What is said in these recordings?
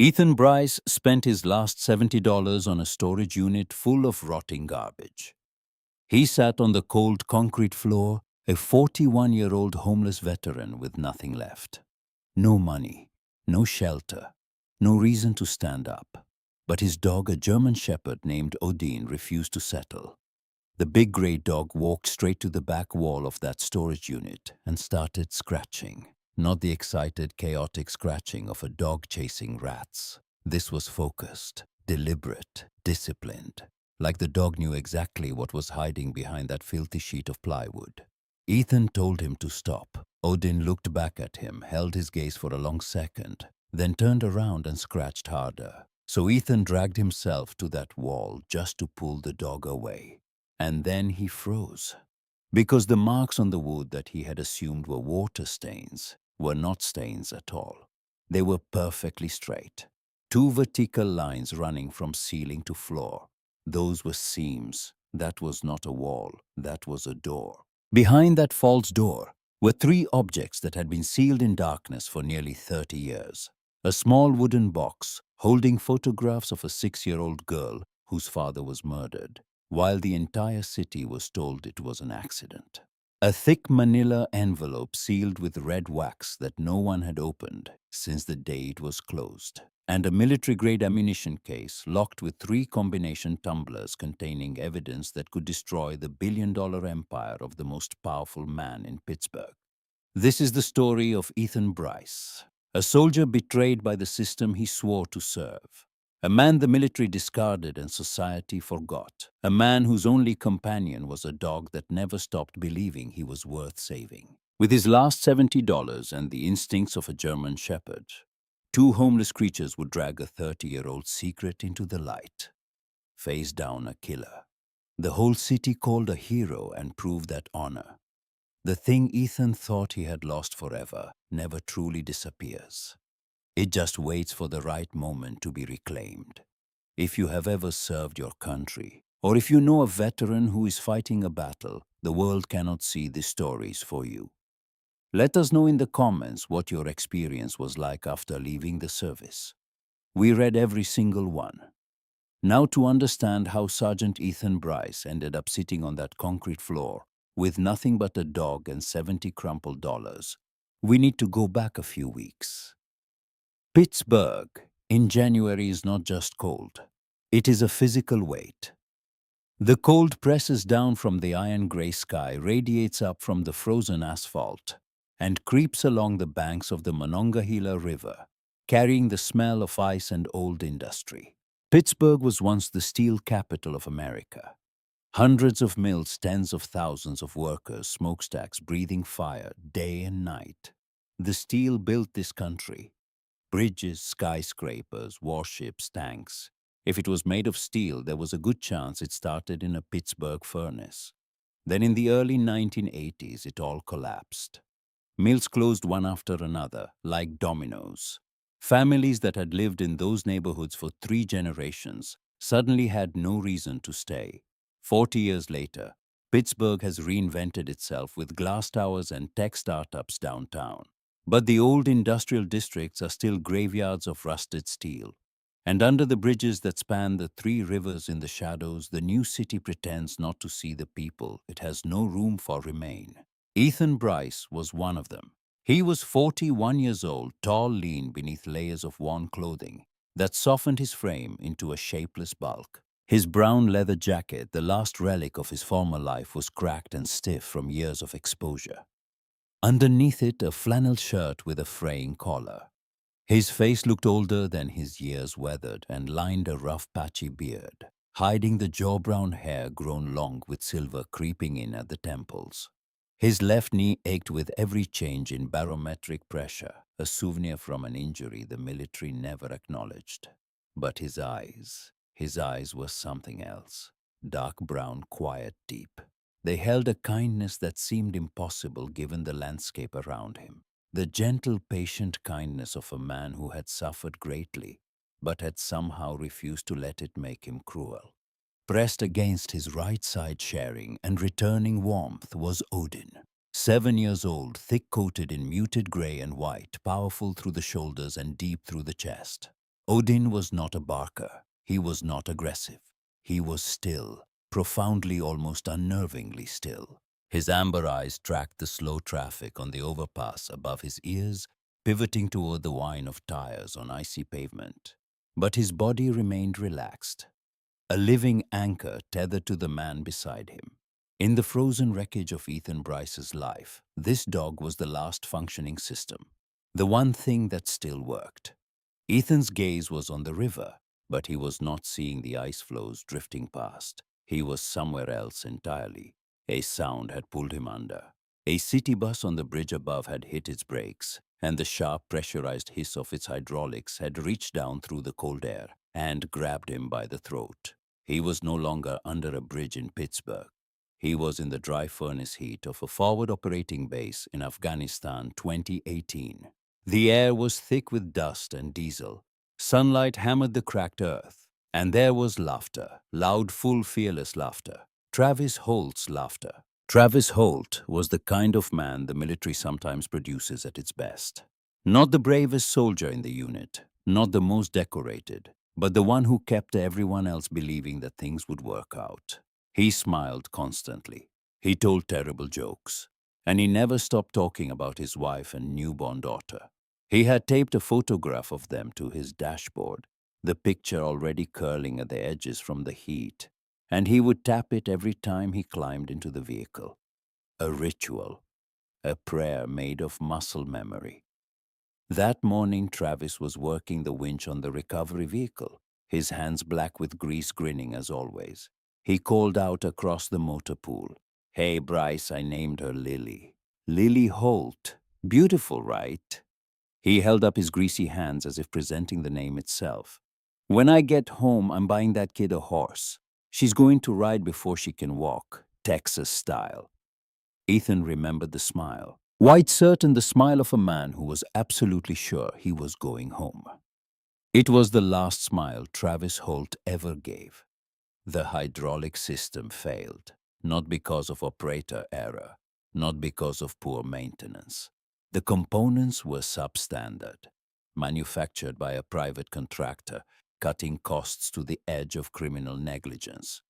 Ethan Bryce spent his last $70 on a storage unit full of rotting garbage. He sat on the cold concrete floor, a 41-year-old homeless veteran with nothing left. No money, no shelter, no reason to stand up. But his dog, a German shepherd named Odin, refused to settle. The big grey dog walked straight to the back wall of that storage unit and started scratching. Not the excited, chaotic scratching of a dog chasing rats. This was focused, deliberate, disciplined, like the dog knew exactly what was hiding behind that filthy sheet of plywood. Ethan told him to stop. Odin looked back at him, held his gaze for a long second, then turned around and scratched harder. So Ethan dragged himself to that wall just to pull the dog away. And then he froze. Because the marks on the wood that he had assumed were water stains were not stains at all. They were perfectly straight. Two vertical lines running from ceiling to floor. Those were seams. That was not a wall. That was a door. Behind that false door were three objects that had been sealed in darkness for nearly 30 years. A small wooden box holding photographs of a 6-year-old girl whose father was murdered, while the entire city was told it was an accident. A thick manila envelope sealed with red wax that no one had opened since the day it was closed, and a military-grade ammunition case locked with 3 combination tumblers containing evidence that could destroy the billion-dollar empire of the most powerful man in Pittsburgh. This is the story of Ethan Bryce, a soldier betrayed by the system he swore to serve. A man the military discarded and society forgot. A man whose only companion was a dog that never stopped believing he was worth saving. With his last $70 and the instincts of a German shepherd, 2 homeless creatures would drag a 30-year-old secret into the light. Face down a killer. The whole city called a hero and proved that honor. The thing Ethan thought he had lost forever never truly disappears. It just waits for the right moment to be reclaimed. If you have ever served your country, or if you know a veteran who is fighting a battle, the world cannot see these stories for you. Let us know in the comments what your experience was like after leaving the service. We read every single one. Now, to understand how Sergeant Ethan Bryce ended up sitting on that concrete floor with nothing but a dog and 70 crumpled dollars, we need to go back a few weeks. Pittsburgh in January is not just cold. It is a physical weight. The cold presses down from the iron-gray sky, radiates up from the frozen asphalt, and creeps along the banks of the Monongahela River, carrying the smell of ice and old industry. Pittsburgh was once the steel capital of America. Hundreds of mills, tens of thousands of workers, smokestacks breathing fire day and night. The steel built this country. Bridges, skyscrapers, warships, tanks. If it was made of steel, there was a good chance it started in a Pittsburgh furnace. Then in the early 1980s, it all collapsed. Mills closed one after another, like dominoes. Families that had lived in those neighborhoods for 3 generations suddenly had no reason to stay. 40 years later, Pittsburgh has reinvented itself with glass towers and tech startups downtown. But the old industrial districts are still graveyards of rusted steel. And under the bridges that span the 3 rivers in the shadows, the new city pretends not to see the people it has no room for remain. Ethan Bryce was one of them. He was 41 years old, tall, lean beneath layers of worn clothing that softened his frame into a shapeless bulk. His brown leather jacket, the last relic of his former life, was cracked and stiff from years of exposure. Underneath it, a flannel shirt with a fraying collar. His face looked older than his years weathered and lined a rough patchy beard, hiding the jaw-brown hair grown long with silver creeping in at the temples. His left knee ached with every change in barometric pressure, a souvenir from an injury the military never acknowledged. But his eyes were something else. Dark brown, quiet, deep. They held a kindness that seemed impossible given the landscape around him. The gentle, patient kindness of a man who had suffered greatly, but had somehow refused to let it make him cruel. Pressed against his right side, sharing and returning warmth, was Odin. 7 years old, thick-coated in muted gray and white, powerful through the shoulders and deep through the chest. Odin was not a barker. He was not aggressive. He was still, profoundly, almost unnervingly still. His amber eyes tracked the slow traffic on the overpass above his ears, pivoting toward the whine of tires on icy pavement. But his body remained relaxed, a living anchor tethered to the man beside him. In the frozen wreckage of Ethan Bryce's life, this dog was the last functioning system, the one thing that still worked. Ethan's gaze was on the river, but he was not seeing the ice floes drifting past. He was somewhere else entirely. A sound had pulled him under. A city bus on the bridge above had hit its brakes, and the sharp pressurized hiss of its hydraulics had reached down through the cold air and grabbed him by the throat. He was no longer under a bridge in Pittsburgh. He was in the dry furnace heat of a forward operating base in Afghanistan 2018. The air was thick with dust and diesel. Sunlight hammered the cracked earth. And there was laughter, loud, full, fearless laughter. Travis Holt's laughter. Travis Holt was the kind of man the military sometimes produces at its best. Not the bravest soldier in the unit, not the most decorated, but the one who kept everyone else believing that things would work out. He smiled constantly. He told terrible jokes. And he never stopped talking about his wife and newborn daughter. He had taped a photograph of them to his dashboard, the picture already curling at the edges from the heat, and he would tap it every time he climbed into the vehicle. A ritual, a prayer made of muscle memory. That morning, Travis was working the winch on the recovery vehicle, his hands black with grease, grinning as always. He called out across the motor pool, "Hey, Bryce, I named her Lily. Lily Holt. Beautiful, right?" He held up his greasy hands as if presenting the name itself. "When I get home, I'm buying that kid a horse. She's going to ride before she can walk, Texas style." Ethan remembered the smile. White certain, the smile of a man who was absolutely sure he was going home. It was the last smile Travis Holt ever gave. The hydraulic system failed, not because of operator error, not because of poor maintenance. The components were substandard, manufactured by a private contractor, cutting costs to the edge of criminal negligence.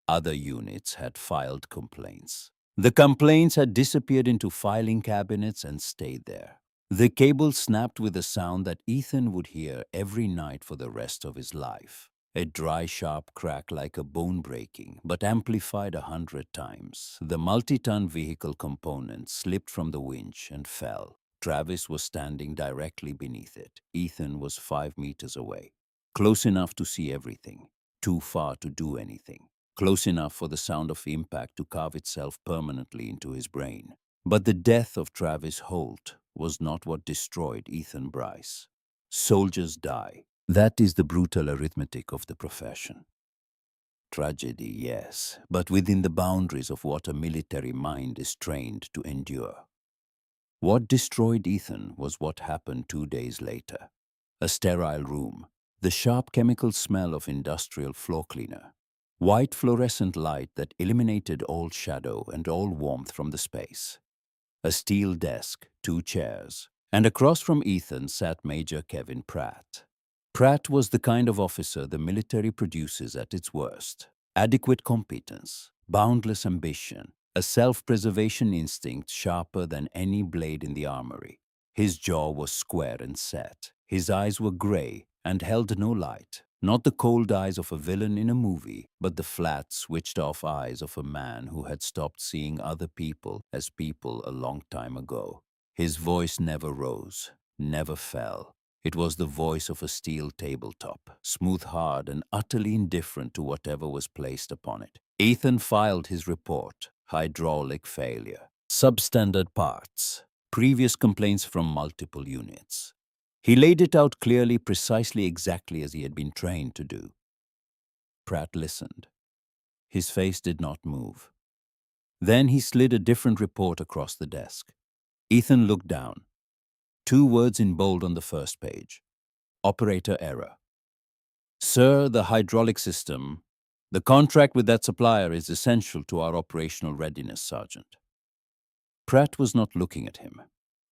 Other units had filed complaints. The complaints had disappeared into filing cabinets and stayed there. The cable snapped with a sound that Ethan would hear every night for the rest of his life. A dry, sharp crack like a bone breaking, but amplified 100 times. The multi-ton vehicle component slipped from the winch and fell. Travis was standing directly beneath it. Ethan was 5 meters away. Close enough to see everything. Too far to do anything. Close enough for the sound of impact to carve itself permanently into his brain. But the death of Travis Holt was not what destroyed Ethan Bryce. Soldiers die. That is the brutal arithmetic of the profession. Tragedy, yes, but within the boundaries of what a military mind is trained to endure. What destroyed Ethan was what happened 2 days later. A sterile room, the sharp chemical smell of industrial floor cleaner, white fluorescent light that eliminated all shadow and all warmth from the space. A steel desk, 2 chairs, and across from Ethan sat Major Kevin Pratt. Pratt was the kind of officer the military produces at its worst. Adequate competence, boundless ambition, a self-preservation instinct sharper than any blade in the armory. His jaw was square and set. His eyes were gray and held no light. Not the cold eyes of a villain in a movie, but the flat, switched-off eyes of a man who had stopped seeing other people as people a long time ago. His voice never rose, never fell. It was the voice of a steel tabletop, smooth, hard, and utterly indifferent to whatever was placed upon it. Ethan filed his report. Hydraulic failure. Substandard parts. Previous complaints from multiple units. He laid it out clearly, precisely, exactly as he had been trained to do. Pratt listened. His face did not move. Then he slid a different report across the desk. Ethan looked down. 2 words in bold on the first page. Operator error. "Sir, the hydraulic system. The contract with that supplier is essential to our operational readiness, Sergeant." Pratt was not looking at him.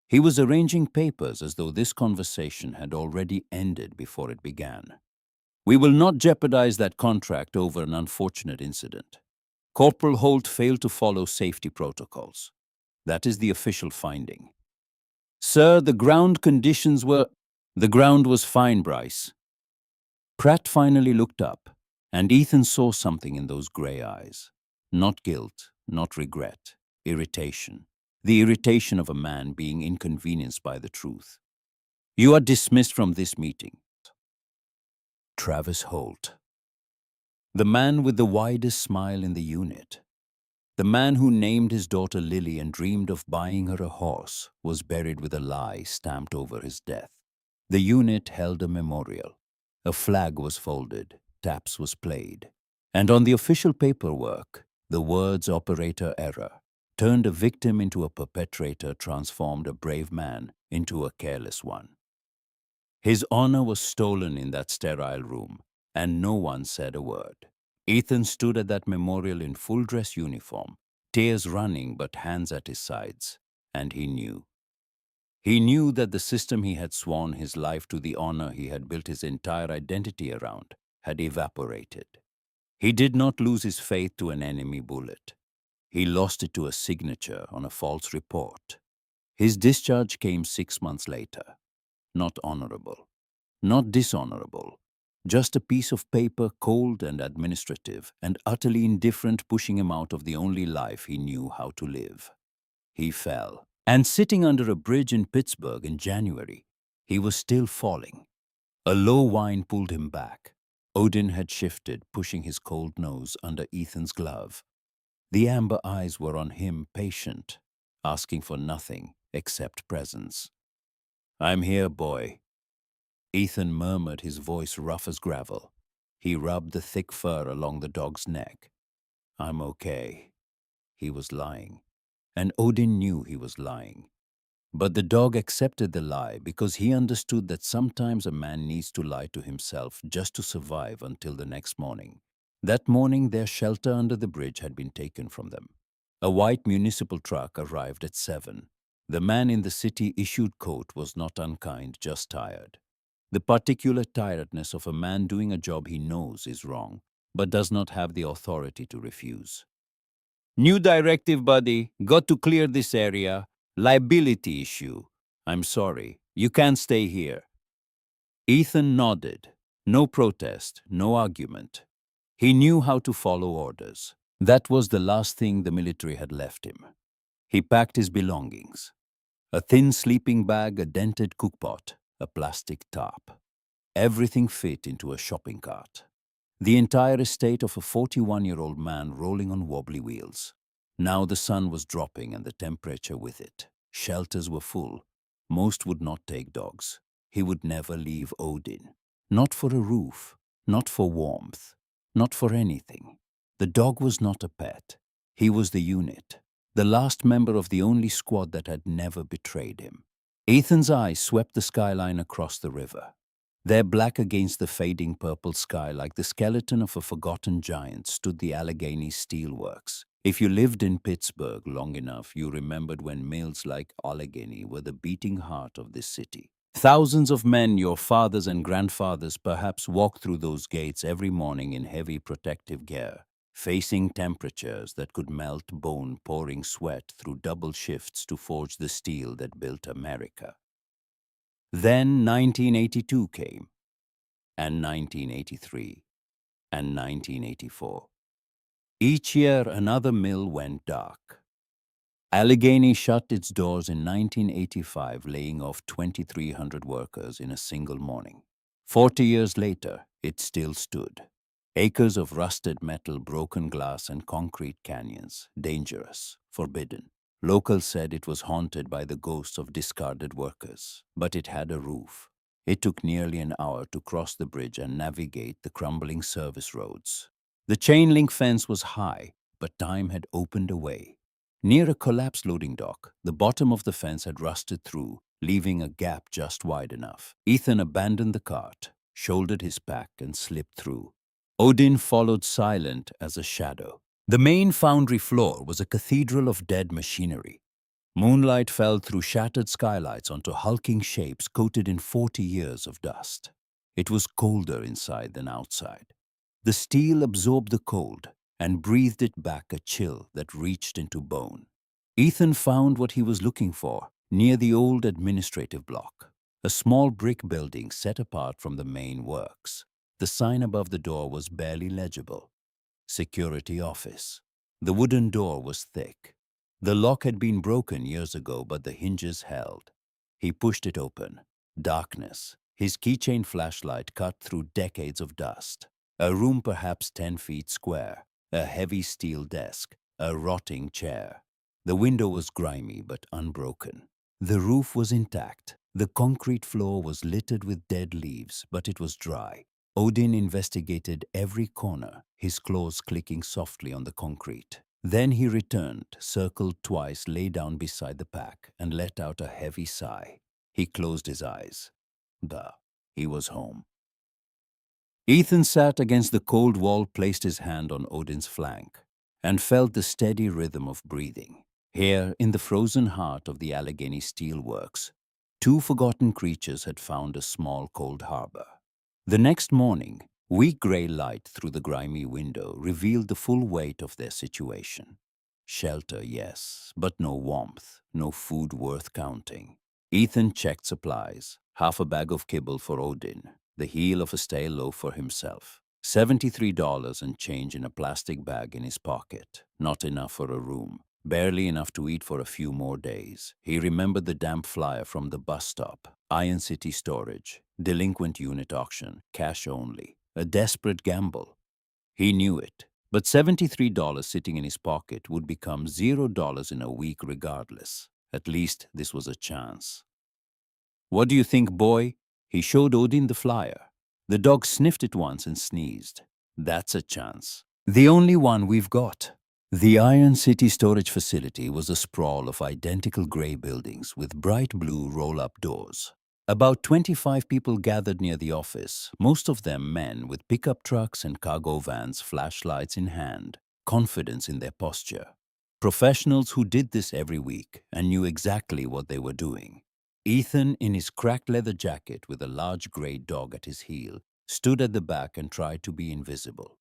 He was arranging papers as though this conversation had already ended before it began. We will not jeopardize that contract over an unfortunate incident. Corporal Holt failed to follow safety protocols. That is the official finding. Sir, the ground conditions were... The ground was fine, Bryce. Pratt finally looked up, and Ethan saw something in those grey eyes. Not guilt, not regret, irritation. The irritation of a man being inconvenienced by the truth. You are dismissed from this meeting. Travis Holt. The man with the widest smile in the unit. The man who named his daughter Lily and dreamed of buying her a horse was buried with a lie stamped over his death. The unit held a memorial. A flag was folded, taps was played, and on the official paperwork, the words operator error turned a victim into a perpetrator, transformed a brave man into a careless one. His honor was stolen in that sterile room, and no one said a word. Ethan stood at that memorial in full dress uniform, tears running but hands at his sides, and he knew. He knew that the system he had sworn his life to, the honor he had built his entire identity around, had evaporated. He did not lose his faith to an enemy bullet. He lost it to a signature on a false report. His discharge came 6 months later. Not honorable, not dishonorable, just a piece of paper, cold and administrative, and utterly indifferent, pushing him out of the only life he knew how to live. He fell, and sitting under a bridge in Pittsburgh in January, he was still falling. A low whine pulled him back. Odin had shifted, pushing his cold nose under Ethan's glove. The amber eyes were on him, patient, asking for nothing except presence. "I'm here, boy." Ethan murmured, his voice rough as gravel. He rubbed the thick fur along the dog's neck. "I'm okay." He was lying, and Odin knew he was lying. But the dog accepted the lie because he understood that sometimes a man needs to lie to himself just to survive until the next morning. That morning, their shelter under the bridge had been taken from them. A white municipal truck arrived at 7. The man in the city-issued coat was not unkind, just tired. The particular tiredness of a man doing a job he knows is wrong, but does not have the authority to refuse. "New directive, buddy. Got to clear this area. Liability issue. I'm sorry. You can't stay here." Ethan nodded. No protest, no argument. He knew how to follow orders. That was the last thing the military had left him. He packed his belongings. A thin sleeping bag, a dented cookpot, a plastic tarp. Everything fit into a shopping cart. The entire estate of a 41-year-old man rolling on wobbly wheels. Now the sun was dropping and the temperature with it. Shelters were full. Most would not take dogs. He would never leave Odin. Not for a roof, not for warmth, not for anything. The dog was not a pet. He was the unit, the last member of the only squad that had never betrayed him. Ethan's eyes swept the skyline across the river. There, black against the fading purple sky, like the skeleton of a forgotten giant, stood the Allegheny Steelworks. If you lived in Pittsburgh long enough, you remembered when mills like Allegheny were the beating heart of this city. Thousands of men, your fathers and grandfathers perhaps, walked through those gates every morning in heavy protective gear, facing temperatures that could melt bone, pouring sweat through double shifts to forge the steel that built America. Then 1982 came, and 1983, and 1984. Each year another mill went dark. Allegheny shut its doors in 1985, laying off 2,300 workers in a single morning. 40 years later, it still stood. Acres of rusted metal, broken glass, and concrete canyons. Dangerous, forbidden. Locals said it was haunted by the ghosts of discarded workers. But it had a roof. It took nearly an hour to cross the bridge and navigate the crumbling service roads. The chain-link fence was high, but time had opened a way. Near a collapsed loading dock, the bottom of the fence had rusted through, leaving a gap just wide enough. Ethan abandoned the cart, shouldered his pack, and slipped through. Odin followed, silent as a shadow. The main foundry floor was a cathedral of dead machinery. Moonlight fell through shattered skylights onto hulking shapes coated in 40 years of dust. It was colder inside than outside. The steel absorbed the cold and breathed it back a chill that reached into bone. Ethan found what he was looking for near the old administrative block, a small brick building set apart from the main works. The sign above the door was barely legible. Security office. The wooden door was thick. The lock had been broken years ago, but the hinges held. He pushed it open. Darkness. His keychain flashlight cut through decades of dust. A room perhaps 10 feet square. A heavy steel desk. A rotting chair. The window was grimy but unbroken. The roof was intact. The concrete floor was littered with dead leaves, but it was dry. Odin investigated every corner, his claws clicking softly on the concrete. Then he returned, circled twice, lay down beside the pack, and let out a heavy sigh. He closed his eyes. He was home. Ethan sat against the cold wall, placed his hand on Odin's flank, and felt the steady rhythm of breathing. Here, in the frozen heart of the Allegheny Steelworks, two forgotten creatures had found a small cold harbor. The next morning, weak gray light through the grimy window revealed the full weight of their situation. Shelter, yes, but no warmth, no food worth counting. Ethan checked supplies, half a bag of kibble for Odin, the heel of a stale loaf for himself, $73 and change in a plastic bag in his pocket, not enough for a room. Barely enough to eat for a few more days. He remembered the damp flyer from the bus stop. Iron City Storage, delinquent unit auction, cash only. A desperate gamble. He knew it, but $73 sitting in his pocket would become $0 in a week regardless. At least this was a chance. "What do you think, boy?" He showed Odin the flyer. The dog sniffed it once and sneezed. "That's a chance. The only one we've got." The Iron City Storage Facility was a sprawl of identical gray buildings with bright blue roll-up doors. About 25 people gathered near the office, most of them men with pickup trucks and cargo vans, flashlights in hand, confidence in their posture. Professionals who did this every week and knew exactly what they were doing. Ethan, in his cracked leather jacket with a large gray dog at his heel, stood at the back and tried to be invisible.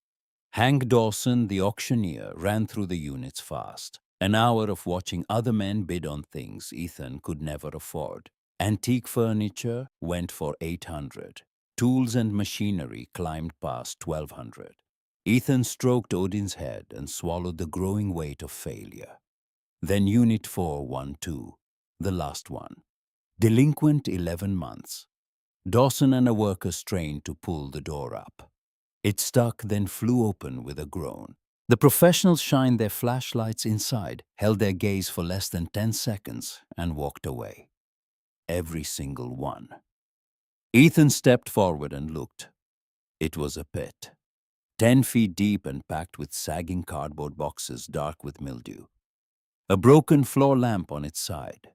Hank Dawson, the auctioneer, ran through the units fast. An hour of watching other men bid on things Ethan could never afford. Antique furniture went for $800. Tools and machinery climbed past $1,200. Ethan stroked Odin's head and swallowed the growing weight of failure. Then Unit 4 won too, the last one. Delinquent 11 months. Dawson and a worker strained to pull the door up. It stuck, then flew open with a groan. The professionals shined their flashlights inside, held their gaze for less than 10 seconds, and walked away. Every single one. Ethan stepped forward and looked. It was a pit. 10 feet deep and packed with sagging cardboard boxes dark with mildew. A broken floor lamp on its side.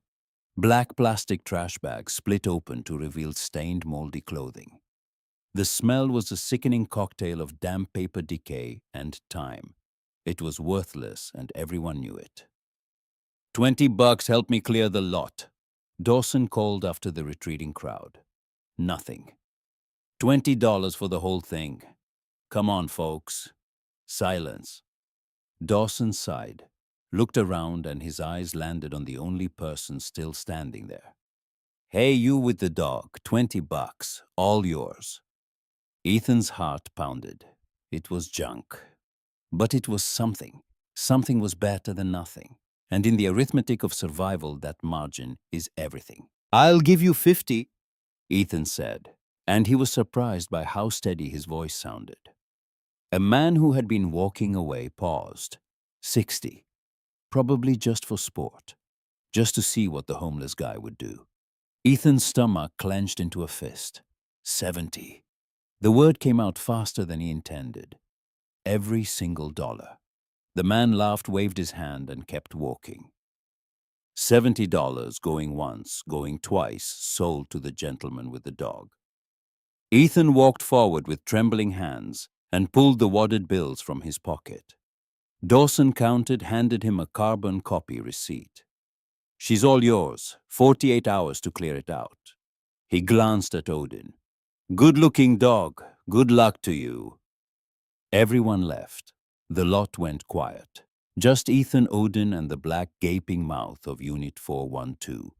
Black plastic trash bags split open to reveal stained, moldy clothing. The smell was a sickening cocktail of damp paper decay and time. It was worthless, and everyone knew it. $20 help me clear the lot, Dawson called after the retreating crowd. Nothing. $20 for the whole thing. Come on, folks. Silence. Dawson sighed, looked around, and his eyes landed on the only person still standing there. "Hey, you with the dog, $20, all yours." Ethan's heart pounded. It was junk. But it was something. Something was better than nothing. And in the arithmetic of survival, that margin is everything. "I'll give you 50, Ethan said, and he was surprised by how steady his voice sounded. A man who had been walking away paused. 60. Probably just for sport. Just to see what the homeless guy would do. Ethan's stomach clenched into a fist. 70. The word came out faster than he intended. Every single dollar. The man laughed, waved his hand, and kept walking. $70 going once, going twice, sold to the gentleman with the dog. Ethan walked forward with trembling hands and pulled the wadded bills from his pocket. Dawson counted, handed him a carbon copy receipt. She's all yours. 48 hours to clear it out. He glanced at Odin. Good-looking dog. Good luck to you. Everyone left. The lot went quiet. Just Ethan, Odin, and the black gaping mouth of Unit 412.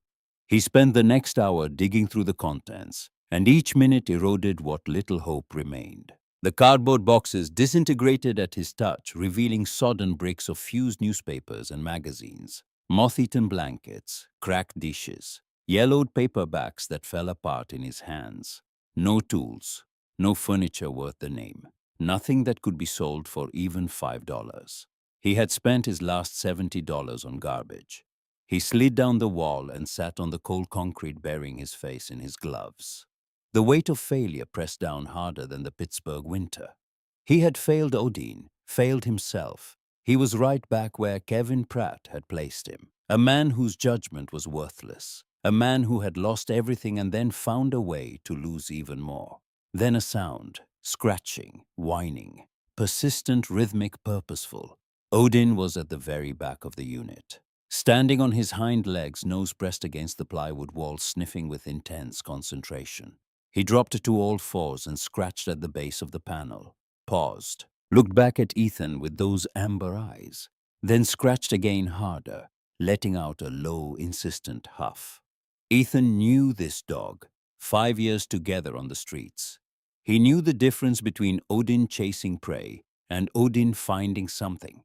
He spent the next hour digging through the contents, and each minute eroded what little hope remained. The cardboard boxes disintegrated at his touch, revealing sodden bricks of fused newspapers and magazines, moth-eaten blankets, cracked dishes, yellowed paperbacks that fell apart in his hands. No tools, no furniture worth the name, nothing that could be sold for even $5. He had spent his last $70 on garbage. He slid down the wall and sat on the cold concrete, burying his face in his gloves. The weight of failure pressed down harder than the Pittsburgh winter. He had failed Odin, failed himself. He was right back where Kevin Pratt had placed him. A man whose judgment was worthless. A man who had lost everything and then found a way to lose even more. Then a sound, scratching, whining, persistent, rhythmic, purposeful. Odin was at the very back of the unit. Standing on his hind legs, nose pressed against the plywood wall, sniffing with intense concentration. He dropped to all fours and scratched at the base of the panel, paused, looked back at Ethan with those amber eyes, then scratched again harder, letting out a low, insistent huff. Ethan knew this dog, 5 years together on the streets. He knew the difference between Odin chasing prey and Odin finding something.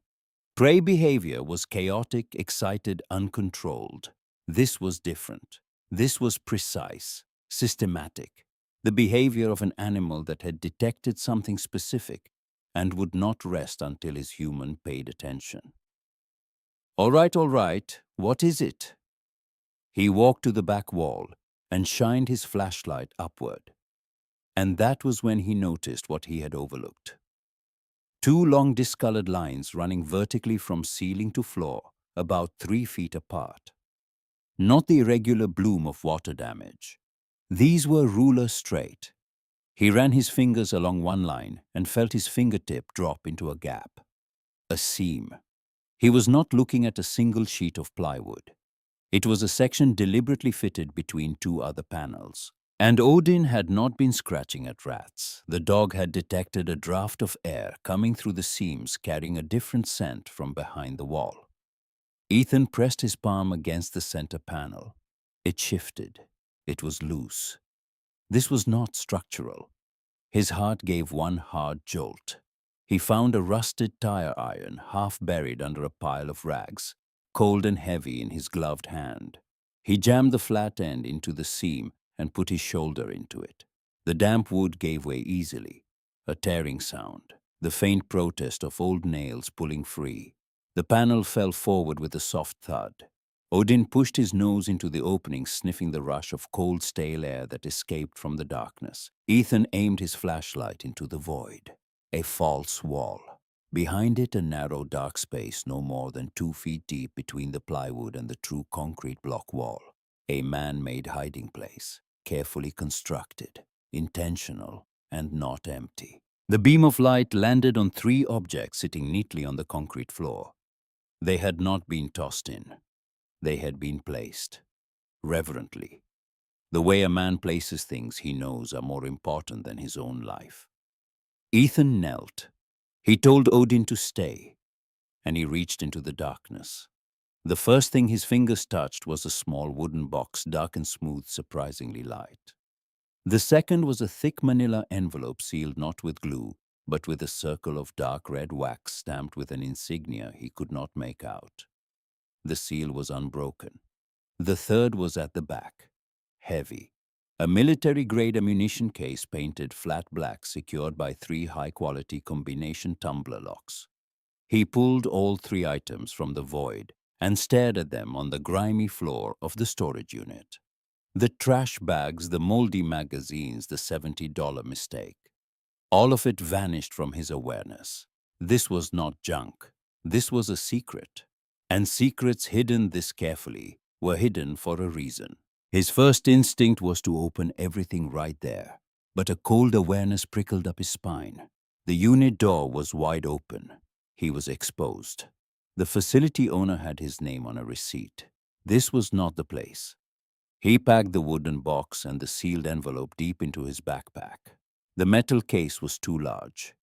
Prey behavior was chaotic, excited, uncontrolled. This was different. This was precise, systematic. The behavior of an animal that had detected something specific and would not rest until his human paid attention. All right, what is it? He walked to the back wall and shined his flashlight upward. And that was when he noticed what he had overlooked. 2 long discolored lines running vertically from ceiling to floor, about 3 feet apart. Not the irregular bloom of water damage. These were ruler straight. He ran his fingers along one line and felt his fingertip drop into a gap. A seam. He was not looking at a single sheet of plywood. It was a section deliberately fitted between 2 other panels. And Odin had not been scratching at rats. The dog had detected a draft of air coming through the seams, carrying a different scent from behind the wall. Ethan pressed his palm against the center panel. It shifted. It was loose. This was not structural. His heart gave one hard jolt. He found a rusted tire iron half buried under a pile of rags, cold and heavy in his gloved hand. He jammed the flat end into the seam and put his shoulder into it. The damp wood gave way easily. A tearing sound, the faint protest of old nails pulling free. The panel fell forward with a soft thud. Odin pushed his nose into the opening, sniffing the rush of cold, stale air that escaped from the darkness. Ethan aimed his flashlight into the void. A false wall. Behind it, a narrow, dark space no more than 2 feet deep between the plywood and the true concrete block wall. A man-made hiding place, carefully constructed, intentional, and not empty. The beam of light landed on 3 objects sitting neatly on the concrete floor. They had not been tossed in. They had been placed, reverently. The way a man places things he knows are more important than his own life. Ethan knelt. He told Odin to stay, and he reached into the darkness. The first thing his fingers touched was a small wooden box, dark and smooth, surprisingly light. The second was a thick manila envelope sealed not with glue, but with a circle of dark red wax stamped with an insignia he could not make out. The seal was unbroken. The third was at the back, heavy. A military-grade ammunition case painted flat black, secured by 3 high-quality combination tumbler locks. He pulled all 3 items from the void and stared at them on the grimy floor of the storage unit. The trash bags, the moldy magazines, the $70 mistake. All of it vanished from his awareness. This was not junk. This was a secret. And secrets hidden this carefully were hidden for a reason. His first instinct was to open everything right there, but a cold awareness prickled up his spine. The unit door was wide open. He was exposed. The facility owner had his name on a receipt. This was not the place. He packed the wooden box and the sealed envelope deep into his backpack. The metal case was too large.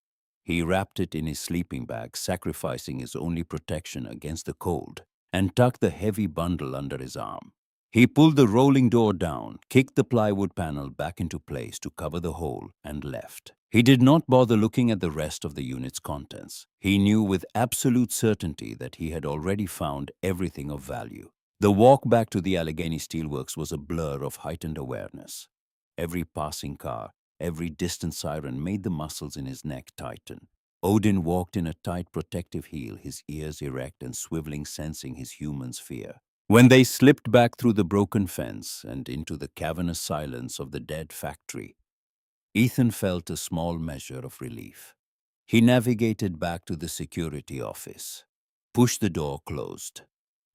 He wrapped it in his sleeping bag, sacrificing his only protection against the cold, and tucked the heavy bundle under his arm. He pulled the rolling door down, kicked the plywood panel back into place to cover the hole, and left. He did not bother looking at the rest of the unit's contents. He knew with absolute certainty that he had already found everything of value. The walk back to the Allegheny Steelworks was a blur of heightened awareness. Every passing car, every distant siren made the muscles in his neck tighten. Odin walked in a tight protective heel, his ears erect and swiveling, sensing his human's fear. When they slipped back through the broken fence and into the cavernous silence of the dead factory, Ethan felt a small measure of relief. He navigated back to the security office, pushed the door closed,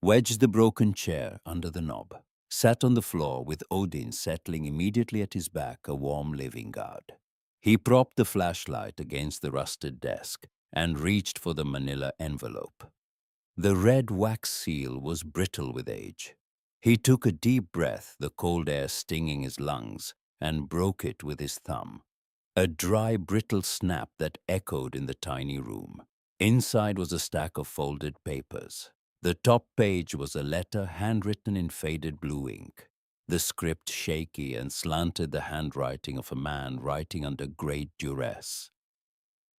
wedged the broken chair under the knob, sat on the floor with Odin settling immediately at his back, a warm living guard. He propped the flashlight against the rusted desk and reached for the manila envelope. The red wax seal was brittle with age. He took a deep breath, the cold air stinging his lungs, and broke it with his thumb. A dry, brittle snap that echoed in the tiny room. Inside was a stack of folded papers. The top page was a letter handwritten in faded blue ink. The script shaky and slanted, the handwriting of a man writing under great duress.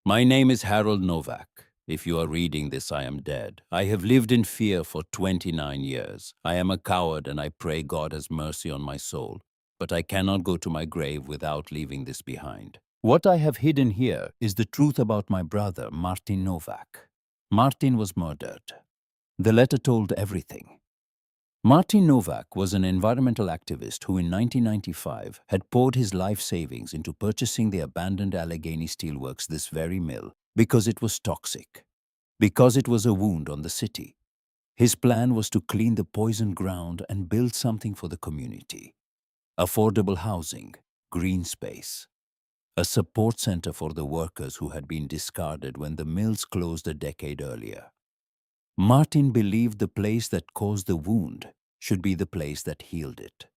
My name is Harold Novak. If you are reading this, I am dead. I have lived in fear for 29 years. I am a coward and I pray God has mercy on my soul. But I cannot go to my grave without leaving this behind. What I have hidden here is the truth about my brother, Martin Novak. Martin was murdered. The letter told everything. Martin Novak was an environmental activist who in 1995 had poured his life savings into purchasing the abandoned Allegheny Steelworks, this very mill, because it was toxic, because it was a wound on the city. His plan was to clean the poisoned ground and build something for the community. Affordable housing, green space, a support center for the workers who had been discarded when the mills closed a decade earlier. Martin believed the place that caused the wound should be the place that healed it.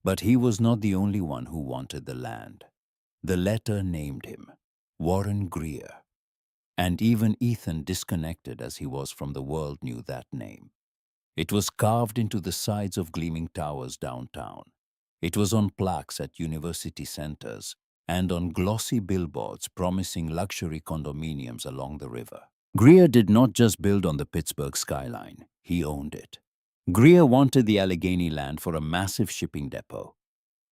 But he was not the only one who wanted the land. The letter named him, Warren Greer. And even Ethan, disconnected as he was from the world, knew that name. It was carved into the sides of gleaming towers downtown. It was on plaques at university centers and on glossy billboards promising luxury condominiums along the river. Greer did not just build on the Pittsburgh skyline, he owned it. Greer wanted the Allegheny land for a massive shipping depot.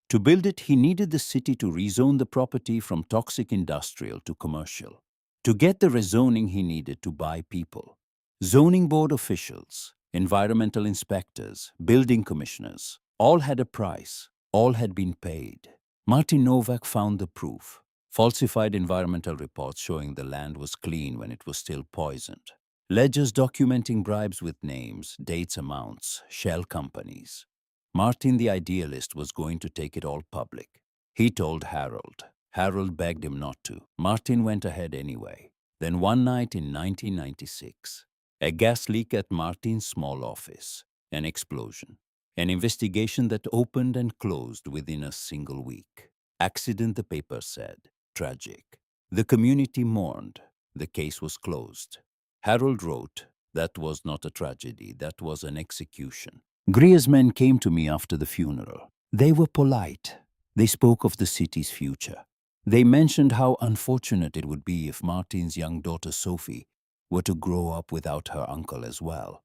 To build it, he needed the city to rezone the property from toxic industrial to commercial. To get the rezoning, he needed to buy people. Zoning board officials, environmental inspectors, building commissioners, all had a price, all had been paid. Martin Novak found the proof. Falsified environmental reports showing the land was clean when it was still poisoned. Ledgers documenting bribes with names, dates, amounts, shell companies. Martin the idealist was going to take it all public. He told Harold. Harold begged him not to. Martin went ahead anyway. Then one night in 1996, a gas leak at Martin's small office. An explosion. An investigation that opened and closed within a single week. Accident, the paper said. Tragic. The community mourned. The case was closed. Harold wrote, that was not a tragedy, that was an execution. Greer's men came to me after the funeral. They were polite. They spoke of the city's future. They mentioned how unfortunate it would be if Martin's young daughter Sophie were to grow up without her uncle as well.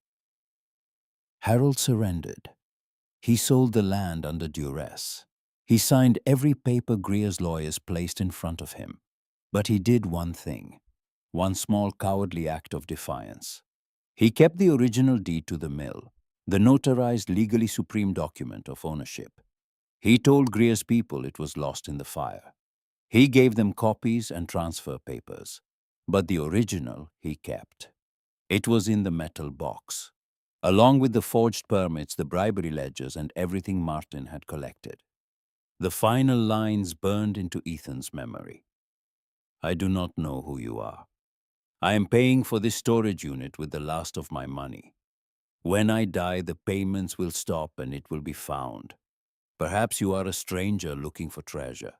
Harold surrendered. He sold the land under duress. He signed every paper Greer's lawyers placed in front of him. But he did one thing, one small cowardly act of defiance. He kept the original deed to the mill, the notarized legally supreme document of ownership. He told Greer's people it was lost in the fire. He gave them copies and transfer papers, but the original he kept. It was in the metal box, along with the forged permits, the bribery ledgers, and everything Martin had collected. The final lines burned into Ethan's memory. I do not know who you are. I am paying for this storage unit with the last of my money. When I die, the payments will stop and it will be found. Perhaps you are a stranger looking for treasure.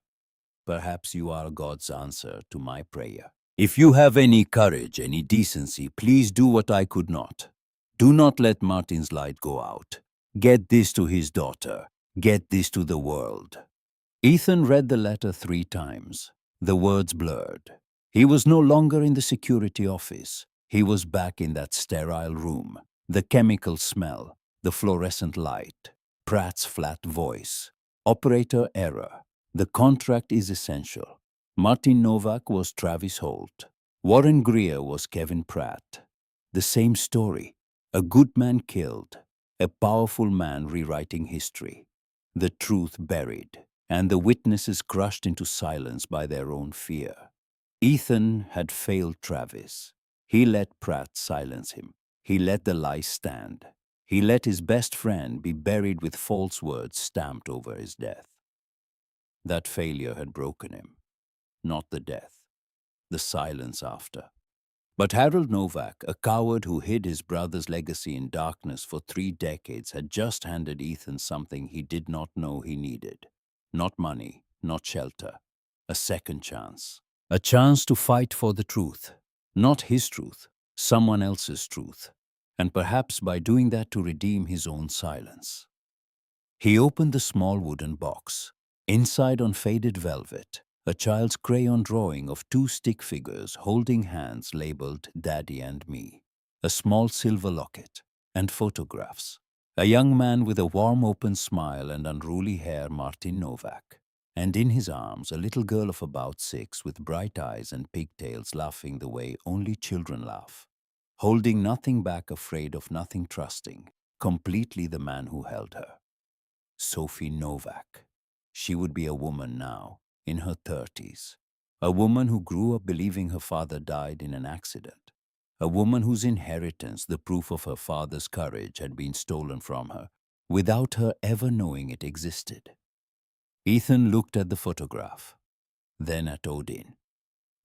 Perhaps you are God's answer to my prayer. If you have any courage, any decency, please do what I could not. Do not let Martin's light go out. Get this to his daughter. Get this to the world. Ethan read the letter 3 times. The words blurred. He was no longer in the security office. He was back in that sterile room. The chemical smell, the fluorescent light, Pratt's flat voice. Operator error. The contract is essential. Martin Novak was Travis Holt. Warren Greer was Kevin Pratt. The same story. A good man killed. A powerful man rewriting history. The truth buried, and the witnesses crushed into silence by their own fear. Ethan had failed Travis. He let Pratt silence him. He let the lies stand. He let his best friend be buried with false words stamped over his death. That failure had broken him. Not the death, the silence after. But Harold Novak, a coward who hid his brother's legacy in darkness for 3 decades, had just handed Ethan something he did not know he needed. Not money, not shelter. A second chance. A chance to fight for the truth. Not his truth, someone else's truth. And perhaps by doing that to redeem his own silence. He opened the small wooden box. Inside, on faded velvet, a child's crayon drawing of 2 stick figures holding hands labeled Daddy and Me. A small silver locket and photographs. A young man with a warm open smile and unruly hair, Martin Novak. And in his arms, a little girl of about 6 with bright eyes and pigtails laughing the way only children laugh. Holding nothing back, afraid of nothing, trusting. Completely the man who held her. Sophie Novak. She would be a woman now, in her 30s. A woman who grew up believing her father died in an accident. A woman whose inheritance, the proof of her father's courage, had been stolen from her, without her ever knowing it existed. Ethan looked at the photograph, then at Odin.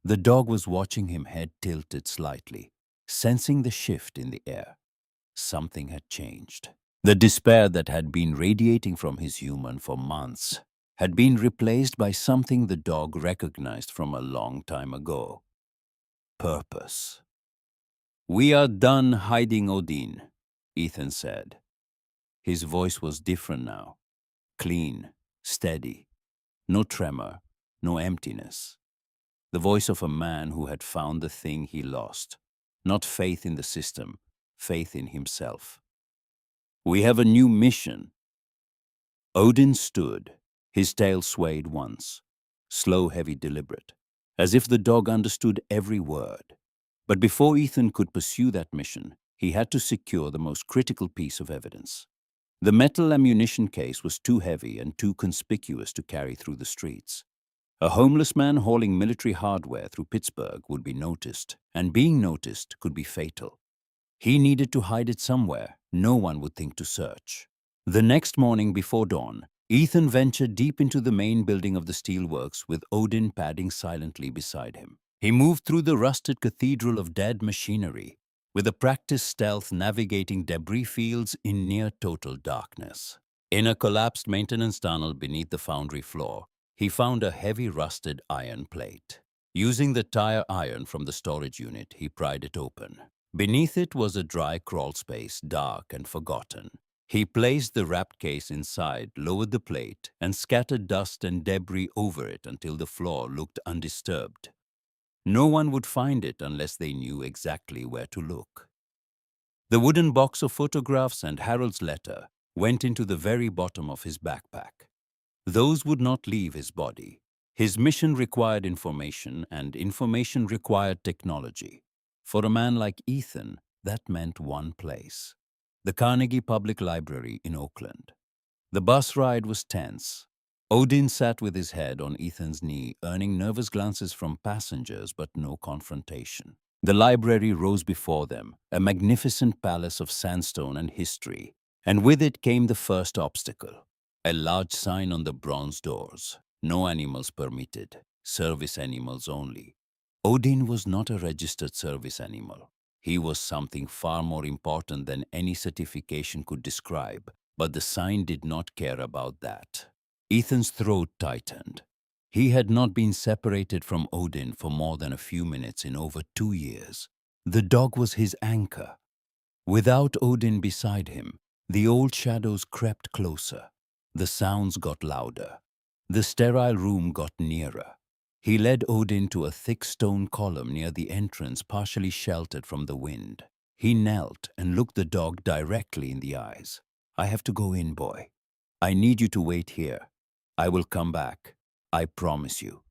The dog was watching him, head tilted slightly, sensing the shift in the air. Something had changed. The despair that had been radiating from his human for months had been replaced by something the dog recognized from a long time ago. Purpose. "We are done hiding, Odin," Ethan said. His voice was different now. Clean, steady. No tremor, no emptiness. The voice of a man who had found the thing he lost. Not faith in the system, faith in himself. "We have a new mission." Odin stood. His tail swayed once, slow, heavy, deliberate, as if the dog understood every word. But before Ethan could pursue that mission, he had to secure the most critical piece of evidence. The metal ammunition case was too heavy and too conspicuous to carry through the streets. A homeless man hauling military hardware through Pittsburgh would be noticed, and being noticed could be fatal. He needed to hide it somewhere no one would think to search. The next morning before dawn, Ethan ventured deep into the main building of the steelworks with Odin padding silently beside him. He moved through the rusted cathedral of dead machinery, with a practiced stealth navigating debris fields in near total darkness. In a collapsed maintenance tunnel beneath the foundry floor, he found a heavy rusted iron plate. Using the tire iron from the storage unit, he pried it open. Beneath it was a dry crawl space, dark and forgotten. He placed the wrapped case inside, lowered the plate, and scattered dust and debris over it until the floor looked undisturbed. No one would find it unless they knew exactly where to look. The wooden box of photographs and Harold's letter went into the very bottom of his backpack. Those would not leave his body. His mission required information, and information required technology. For a man like Ethan, that meant one place: the Carnegie Public Library in Oakland. The bus ride was tense. Odin sat with his head on Ethan's knee, earning nervous glances from passengers but no confrontation. The library rose before them, a magnificent palace of sandstone and history, and with it came the first obstacle. A large sign on the bronze doors: "No animals permitted, service animals only." Odin was not a registered service animal. He was something far more important than any certification could describe, but the sign did not care about that. Ethan's throat tightened. He had not been separated from Odin for more than a few minutes in over 2 years. The dog was his anchor. Without Odin beside him, the old shadows crept closer. The sounds got louder. The sterile room got nearer. He led Odin to a thick stone column near the entrance, partially sheltered from the wind. He knelt and looked the dog directly in the eyes. "I have to go in, boy. I need you to wait here. I will come back. I promise you."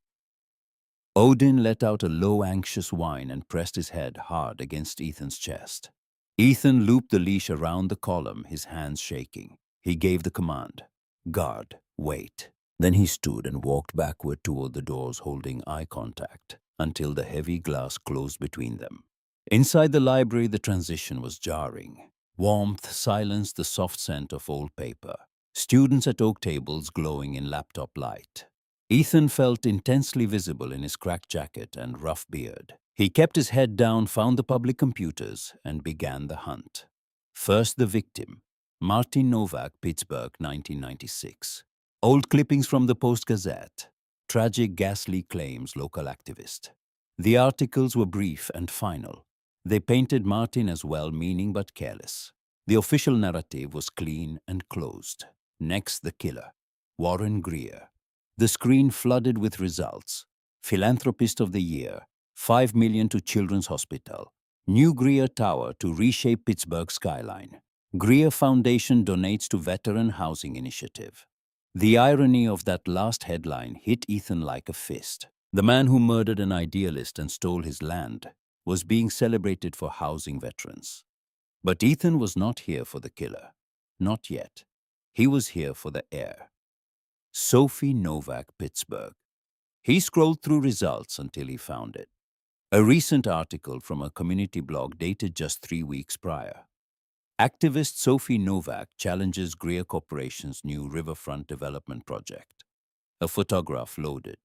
Odin let out a low, anxious whine and pressed his head hard against Ethan's chest. Ethan looped the leash around the column, his hands shaking. He gave the command, "Guard, wait." Then he stood and walked backward toward the doors, holding eye contact, until the heavy glass closed between them. Inside the library, the transition was jarring. Warmth silenced the soft scent of old paper. Students at oak tables glowing in laptop light. Ethan felt intensely visible in his cracked jacket and rough beard. He kept his head down, found the public computers, and began the hunt. First, the victim, Martin Novak, Pittsburgh, 1996. Old clippings from the Post-Gazette. Tragic gas leak claims, local activist. The articles were brief and final. They painted Martin as well-meaning but careless. The official narrative was clean and closed. Next, the killer, Warren Greer. The screen flooded with results. Philanthropist of the Year, $5 million to Children's Hospital. New Greer Tower to reshape Pittsburgh skyline. Greer Foundation donates to Veteran Housing Initiative. The irony of that last headline hit Ethan like a fist. The man who murdered an idealist and stole his land was being celebrated for housing veterans. But Ethan was not here for the killer. Not yet. He was here for the heir. Sophie Novak, Pittsburgh. He scrolled through results until he found it. A recent article from a community blog dated just 3 weeks prior. Activist Sophie Novak challenges Greer Corporation's new riverfront development project. A photograph loaded.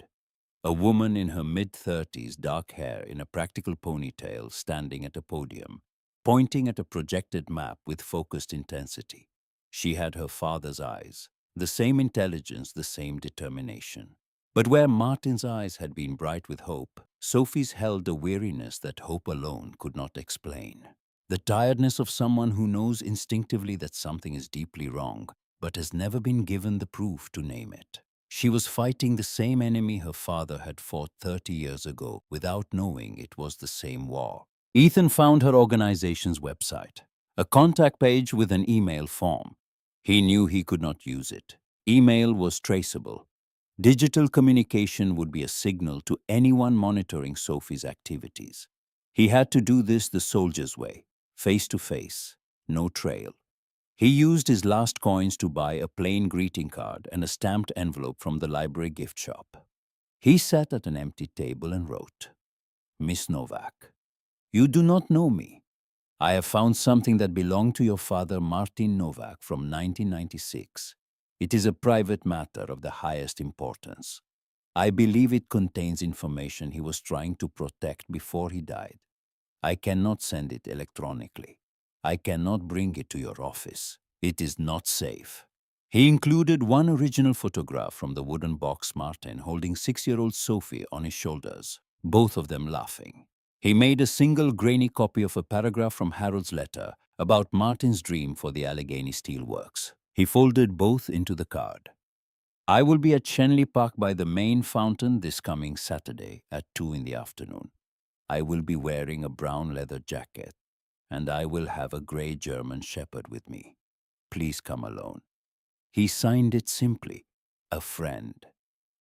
A woman in her mid-30s, dark hair in a practical ponytail, standing at a podium, pointing at a projected map with focused intensity. She had her father's eyes, the same intelligence, the same determination. But where Martin's eyes had been bright with hope, Sophie's held a weariness that hope alone could not explain. The tiredness of someone who knows instinctively that something is deeply wrong, but has never been given the proof to name it. She was fighting the same enemy her father had fought 30 years ago without knowing it was the same war. Ethan found her organization's website, a contact page with an email form. He knew he could not use it. Email was traceable. Digital communication would be a signal to anyone monitoring Sophie's activities. He had to do this the soldier's way, face to face, no trail. He used his last coins to buy a plain greeting card and a stamped envelope from the library gift shop. He sat at an empty table and wrote, "Miss Novak, you do not know me. I have found something that belonged to your father, Martin Novak, from 1996. It is a private matter of the highest importance. I believe it contains information he was trying to protect before he died. I cannot send it electronically. I cannot bring it to your office. It is not safe." He included one original photograph from the wooden box, Martin holding 6-year-old Sophie on his shoulders, both of them laughing. He made a single grainy copy of a paragraph from Harold's letter about Martin's dream for the Allegheny Steelworks. He folded both into the card. "I will be at Shenley Park by the main fountain this coming Saturday at 2 in the afternoon. I will be wearing a brown leather jacket, and I will have a gray German shepherd with me. Please come alone." He signed it simply, "A friend."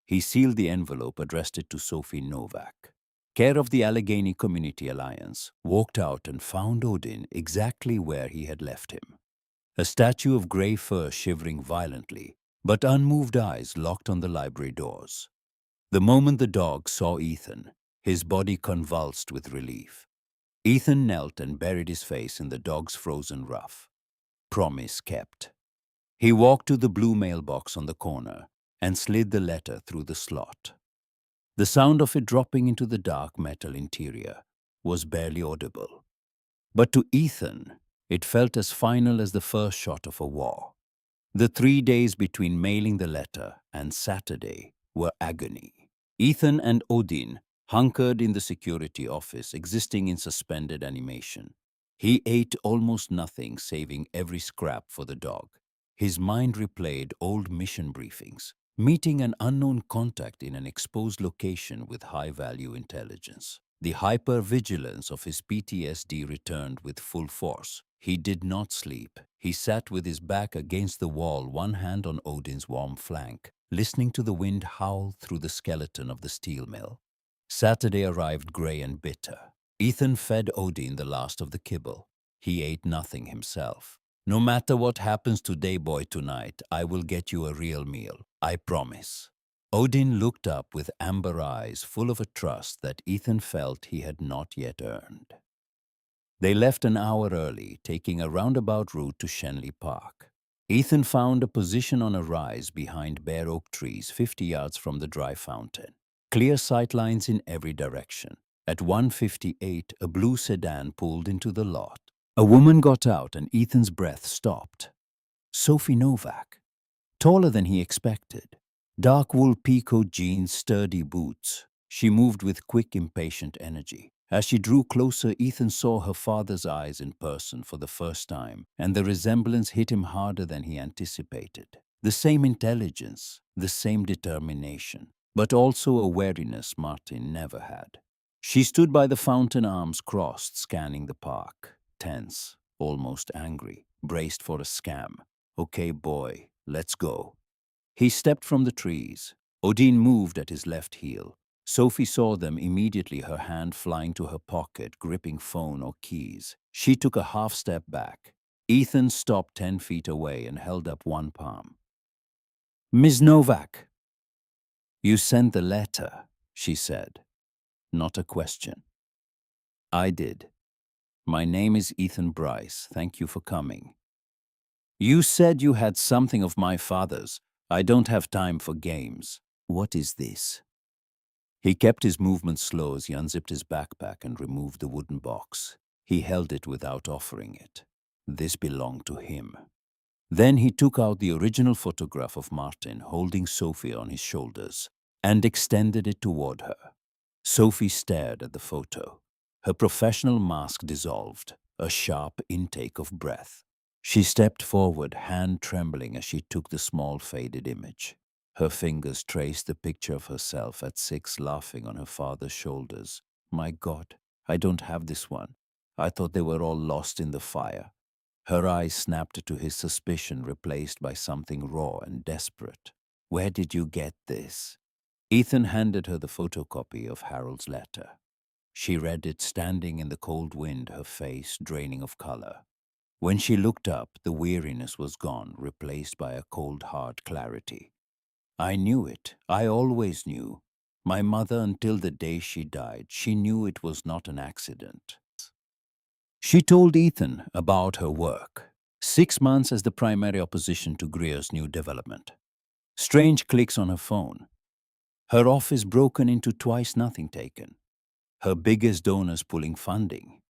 He sealed the envelope, addressed it to Sophie Novak, care of the Allegheny Community Alliance, walked out and found Odin exactly where he had left him. A statue of gray fur shivering violently, but unmoved eyes locked on the library doors. The moment the dog saw Ethan, his body convulsed with relief. Ethan knelt and buried his face in the dog's frozen ruff. Promise kept. He walked to the blue mailbox on the corner and slid the letter through the slot. The sound of it dropping into the dark metal interior was barely audible. But to Ethan, it felt as final as the first shot of a war. The 3 days between mailing the letter and Saturday were agony. Ethan and Odin hunkered in the security office, existing in suspended animation. He ate almost nothing, saving every scrap for the dog. His mind replayed old mission briefings, meeting an unknown contact in an exposed location with high-value intelligence. The hypervigilance of his PTSD returned with full force. He did not sleep. He sat with his back against the wall, one hand on Odin's warm flank, listening to the wind howl through the skeleton of the steel mill. Saturday arrived grey and bitter. Ethan fed Odin the last of the kibble. He ate nothing himself. "No matter what happens today, boy, tonight, I will get you a real meal. I promise." Odin looked up with amber eyes full of a trust that Ethan felt he had not yet earned. They left an hour early, taking a roundabout route to Shenley Park. Ethan found a position on a rise behind bare oak trees 50 yards from the dry fountain. Clear sightlines in every direction. At 1:58, a blue sedan pulled into the lot. A woman got out and Ethan's breath stopped. Sophie Novak, taller than he expected. Dark wool peacoat jeans, sturdy boots. She moved with quick, impatient energy. As she drew closer, Ethan saw her father's eyes in person for the first time, and the resemblance hit him harder than he anticipated. The same intelligence, the same determination, but also a wariness Martin never had. She stood by the fountain, arms crossed, scanning the park, tense, almost angry, braced for a scam. "Okay, boy, let's go." He stepped from the trees. Odin moved at his left heel. Sophie saw them immediately, her hand flying to her pocket, gripping phone or keys. She took a half step back. Ethan stopped 10 feet away and held up one palm. "Ms. Novak." "You sent the letter," she said. Not a question. "I did. My name is Ethan Bryce. Thank you for coming." "You said you had something of my father's. I don't have time for games. What is this?" He kept his movements slow as he unzipped his backpack and removed the wooden box. He held it without offering it. This belonged to him. Then he took out the original photograph of Martin holding Sophie on his shoulders and extended it toward her. Sophie stared at the photo. Her professional mask dissolved, a sharp intake of breath. She stepped forward, hand trembling as she took the small faded image. Her fingers traced the picture of herself at 6 laughing on her father's shoulders. "My God, I don't have this one. I thought they were all lost in the fire." Her eyes snapped to his suspicion, replaced by something raw and desperate. "Where did you get this?" Ethan handed her the photocopy of Harold's letter. She read it standing in the cold wind, her face draining of color. When she looked up, the weariness was gone, replaced by a cold, hard clarity. "I knew it. I always knew. My mother, until the day she died, she knew it was not an accident." She told Ethan about her work. 6 months as the primary opposition to Greer's new development. Strange clicks on her phone. Her office broken into, twice nothing taken. Her biggest donors pulling funding.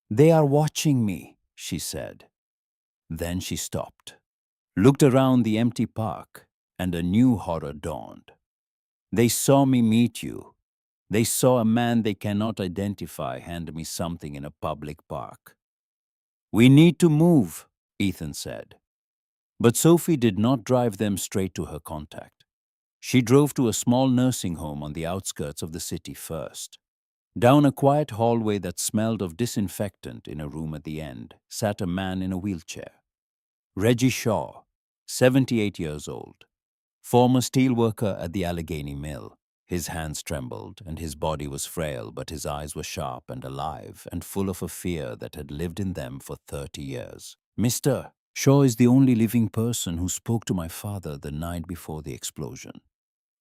"They are watching me," she said. Then she stopped, looked around the empty park, and a new horror dawned. "They saw me meet you. They saw a man they cannot identify hand me something in a public park." "We need to move," Ethan said. But Sophie did not drive them straight to her contact. She drove to a small nursing home on the outskirts of the city first. Down a quiet hallway that smelled of disinfectant, in a room at the end, sat a man in a wheelchair. Reggie Shaw, 78 years old, former steelworker at the Allegheny Mill. His hands trembled, and his body was frail, but his eyes were sharp and alive, and full of a fear that had lived in them for 30 years. "Mr. Shaw is the only living person who spoke to my father the night before the explosion,"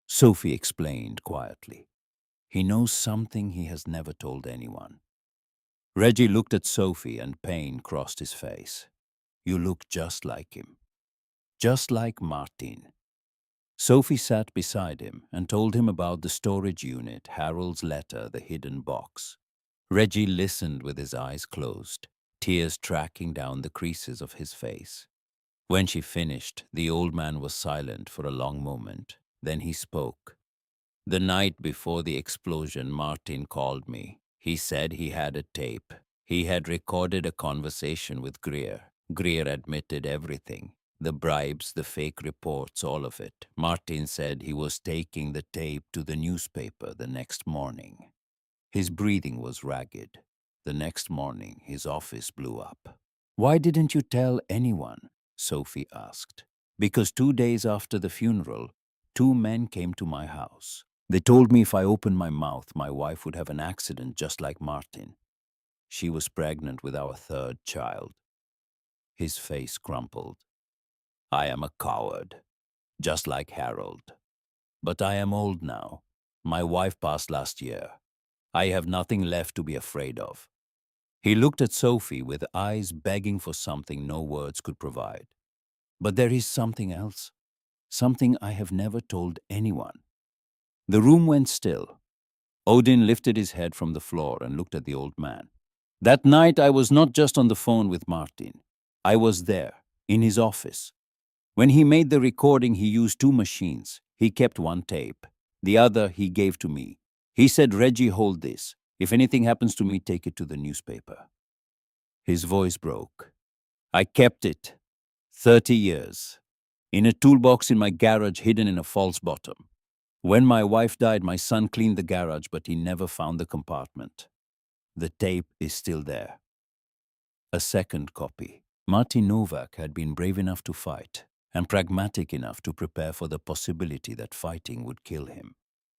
Sophie explained quietly. "He knows something he has never told anyone." Reggie looked at Sophie and pain crossed his face. "You look just like him. Just like Martin." Sophie sat beside him and told him about the storage unit, Harold's letter, the hidden box. Reggie listened with his eyes closed, tears tracking down the creases of his face. When she finished, the old man was silent for a long moment. Then he spoke. The night before the explosion, Martin called me. He said he had a tape. He had recorded a conversation with Greer. Greer admitted everything. The bribes, the fake reports, all of it. Martin said he was taking the tape to the newspaper the next morning. His breathing was ragged. The next morning, his office blew up. "Why didn't you tell anyone?" Sophie asked. "Because 2 days after the funeral, 2 men came to my house. They told me if I opened my mouth, my wife would have an accident just like Martin. She was pregnant with our third child." His face crumpled. "I am a coward, just like Harold. But I am old now. My wife passed last year. I have nothing left to be afraid of." He looked at Sophie with eyes begging for something no words could provide. "But there is something else. Something I have never told anyone." The room went still. Odin lifted his head from the floor and looked at the old man. "That night I was not just on the phone with Martin. I was there, in his office. When he made the recording, he used 2 machines. He kept one tape. The other he gave to me. He said, 'Reggie, hold this. If anything happens to me, take it to the newspaper.'" His voice broke. "I kept it. 30 years. In a toolbox in my garage hidden in a false bottom. When my wife died, my son cleaned the garage, but he never found the compartment. The tape is still there. A second copy. Martin Novak had been brave enough to fight and pragmatic enough to prepare for the possibility that fighting would kill him.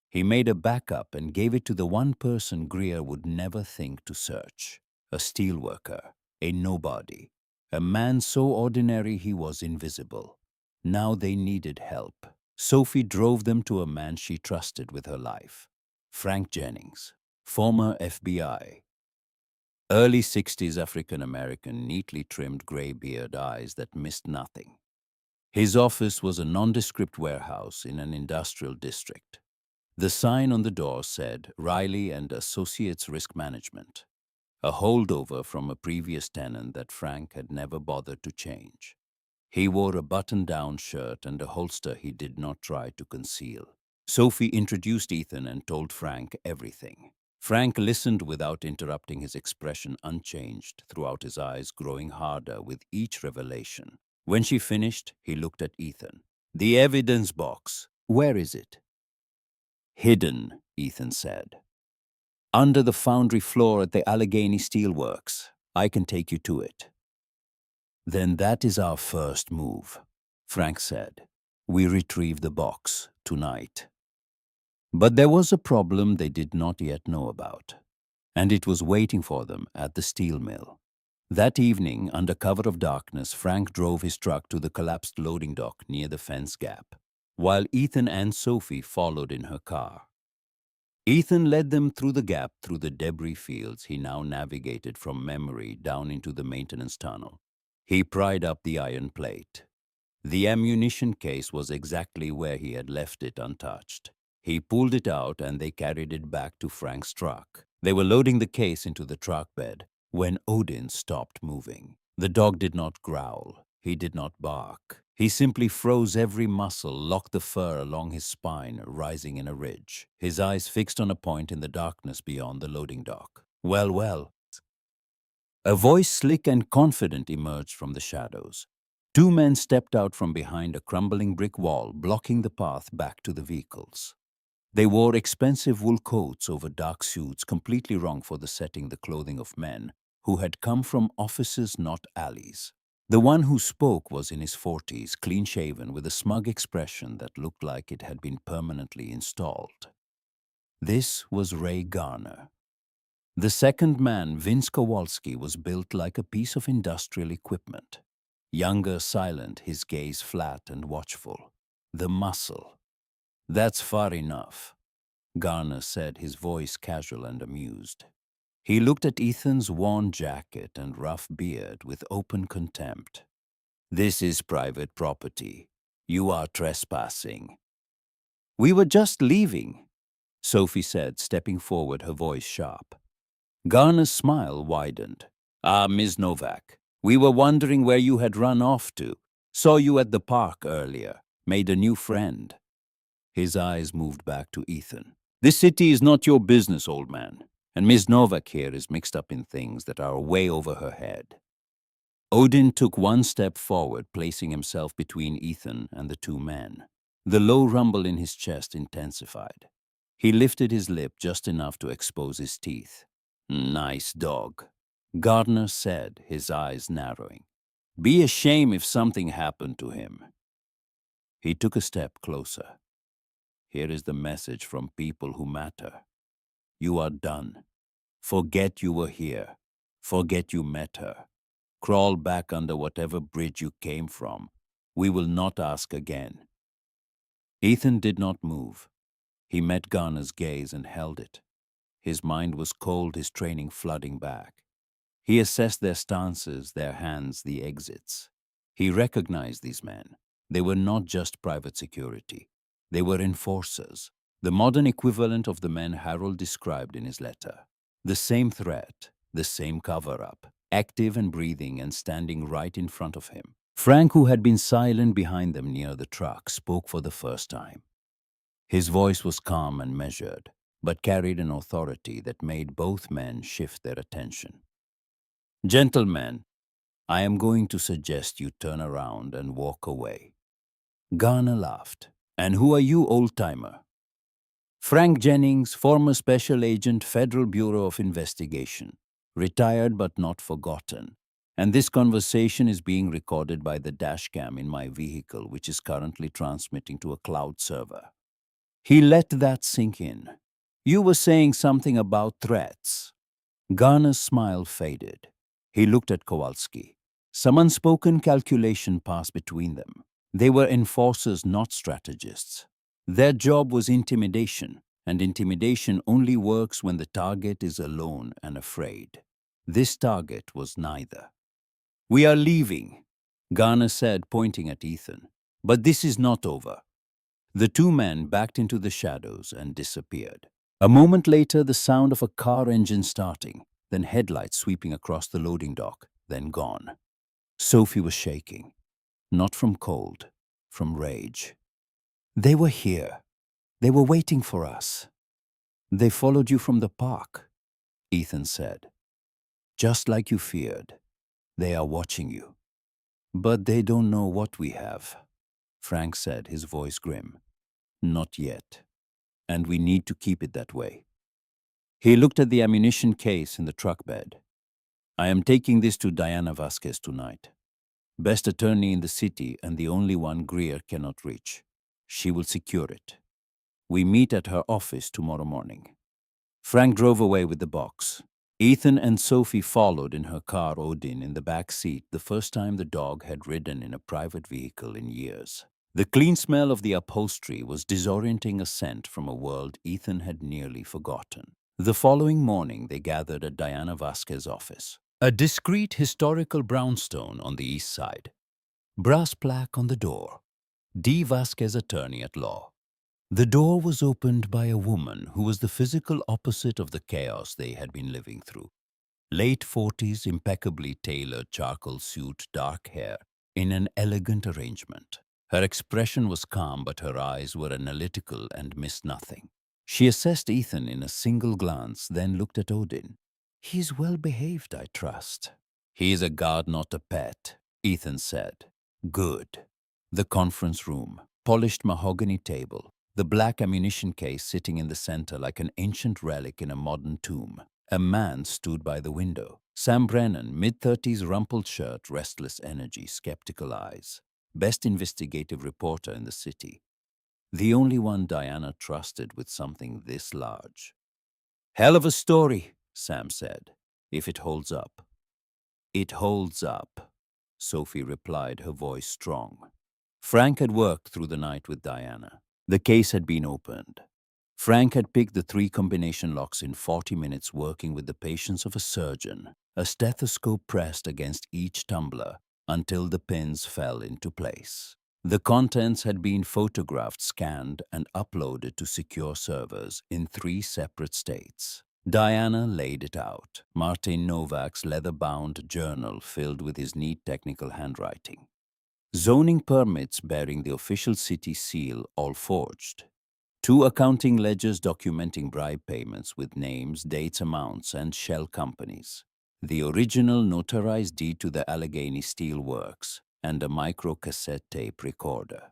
He made a backup and gave it to the one person Greer would never think to search. A steelworker, a nobody, a man so ordinary he was invisible. Now they needed help. Sophie drove them to a man she trusted with her life. Frank Jennings, former FBI. Early 60s African-American, neatly trimmed gray beard, eyes that missed nothing. His office was a nondescript warehouse in an industrial district. The sign on the door said Riley and Associates Risk Management, a holdover from a previous tenant that Frank had never bothered to change. He wore a button-down shirt and a holster he did not try to conceal. Sophie introduced Ethan and told Frank everything. Frank listened without interrupting, his expression unchanged, throughout his eyes growing harder with each revelation. When she finished, he looked at Ethan. "The evidence box. Where is it?" "Hidden," Ethan said. "Under the foundry floor at the Allegheny Steelworks. I can take you to it." "Then that is our first move," Frank said. "We retrieve the box tonight." But there was a problem they did not yet know about, and it was waiting for them at the steel mill. That evening, under cover of darkness, Frank drove his truck to the collapsed loading dock near the fence gap, while Ethan and Sophie followed in her car. Ethan led them through the gap, through the debris fields he now navigated from memory down into the maintenance tunnel. He pried up the iron plate. The ammunition case was exactly where he had left it, untouched. He pulled it out and they carried it back to Frank's truck. They were loading the case into the truck bed when Odin stopped moving. The dog did not growl. He did not bark. He simply froze every muscle, locked the fur along his spine, rising in a ridge, his eyes fixed on a point in the darkness beyond the loading dock. "Well, well." A voice slick and confident emerged from the shadows. 2 men stepped out from behind a crumbling brick wall, blocking the path back to the vehicles. They wore expensive wool coats over dark suits, completely wrong for the setting, the clothing of men who had come from offices, not alleys. The one who spoke was in his 40s, clean-shaven, with a smug expression that looked like it had been permanently installed. This was Ray Garner. The second man, Vince Kowalski, was built like a piece of industrial equipment. Younger, silent, his gaze flat and watchful. The muscle. "That's far enough," Garner said, his voice casual and amused. He looked at Ethan's worn jacket and rough beard with open contempt. "This is private property. You are trespassing." "We were just leaving," Sophie said, stepping forward, her voice sharp. Garner's smile widened. Ah, Miss Novak, we were wondering where you had run off to. Saw you at the park earlier. Made a new friend. His eyes moved back to Ethan. This city is not your business, old man. And Miss Novak here is mixed up in things that are way over her head. Odin took one step forward, placing himself between Ethan and the two men. The low rumble in his chest intensified. He lifted his lip just enough to expose his teeth. Nice dog, Gardner said, his eyes narrowing. Be a shame if something happened to him. He took a step closer. Here is the message from people who matter. You are done. Forget you were here. Forget you met her. Crawl back under whatever bridge you came from. We will not ask again. Ethan did not move. He met Garner's gaze and held it. His mind was cold, his training flooding back. He assessed their stances, their hands, the exits. He recognized these men. They were not just private security. They were enforcers, the modern equivalent of the men Harold described in his letter. The same threat, the same cover-up, active and breathing and standing right in front of him. Frank, who had been silent behind them near the truck, spoke for the first time. His voice was calm and measured, but carried an authority that made both men shift their attention. Gentlemen, I am going to suggest you turn around and walk away. Garner laughed. And who are you, old-timer? Frank Jennings, former Special Agent, Federal Bureau of Investigation. Retired but not forgotten. And this conversation is being recorded by the dashcam in my vehicle, which is currently transmitting to a cloud server. He let that sink in. You were saying something about threats. Garner's smile faded. He looked at Kowalski. Some unspoken calculation passed between them. They were enforcers, not strategists. Their job was intimidation, and intimidation only works when the target is alone and afraid. This target was neither. We are leaving, Garner said, pointing at Ethan. But this is not over. The two men backed into the shadows and disappeared. A moment later, the sound of a car engine starting, then headlights sweeping across the loading dock, then gone. Sophie was shaking. Not from cold, from rage. They were here. They were waiting for us. They followed you from the park, Ethan said. Just like you feared. They are watching you. But they don't know what we have, Frank said, his voice grim. Not yet. And we need to keep it that way. He looked at the ammunition case in the truck bed. I am taking this to Diana Vasquez tonight. Best attorney in the city and the only one Greer cannot reach. She will secure it. We meet at her office tomorrow morning. Frank drove away with the box. Ethan and Sophie followed in her car, Odin in the back seat, the first time the dog had ridden in a private vehicle in years. The clean smell of the upholstery was disorienting, a scent from a world Ethan had nearly forgotten. The following morning, they gathered at Diana Vasquez's office. A discreet historical brownstone on the east side. Brass plaque on the door. D. Vasquez, attorney at law. The door was opened by a woman who was the physical opposite of the chaos they had been living through. Late 40s, impeccably tailored charcoal suit, dark hair, in an elegant arrangement. Her expression was calm, but her eyes were analytical and missed nothing. She assessed Ethan in a single glance, then looked at Odin. He's well behaved, I trust. He is a guard, not a pet, Ethan said. Good. The conference room, polished mahogany table, the black ammunition case sitting in the center like an ancient relic in a modern tomb. A man stood by the window. Sam Brennan, mid-30s, rumpled shirt, restless energy, skeptical eyes. Best investigative reporter in the city. The only one Diana trusted with something this large. Hell of a story, Sam said, if it holds up. It holds up, Sophie replied, her voice strong. Frank had worked through the night with Diana. The case had been opened. Frank had picked the 3 combination locks in 40 minutes, working with the patience of a surgeon, a stethoscope pressed against each tumbler until the pins fell into place. The contents had been photographed, scanned, and uploaded to secure servers in 3 separate states. Diana laid it out, Martin Novak's leather-bound journal filled with his neat technical handwriting. Zoning permits bearing the official city seal, all forged. 2 accounting ledgers documenting bribe payments with names, dates, amounts, and shell companies. The original notarized deed to the Allegheny Steel Works, and a micro-cassette tape recorder.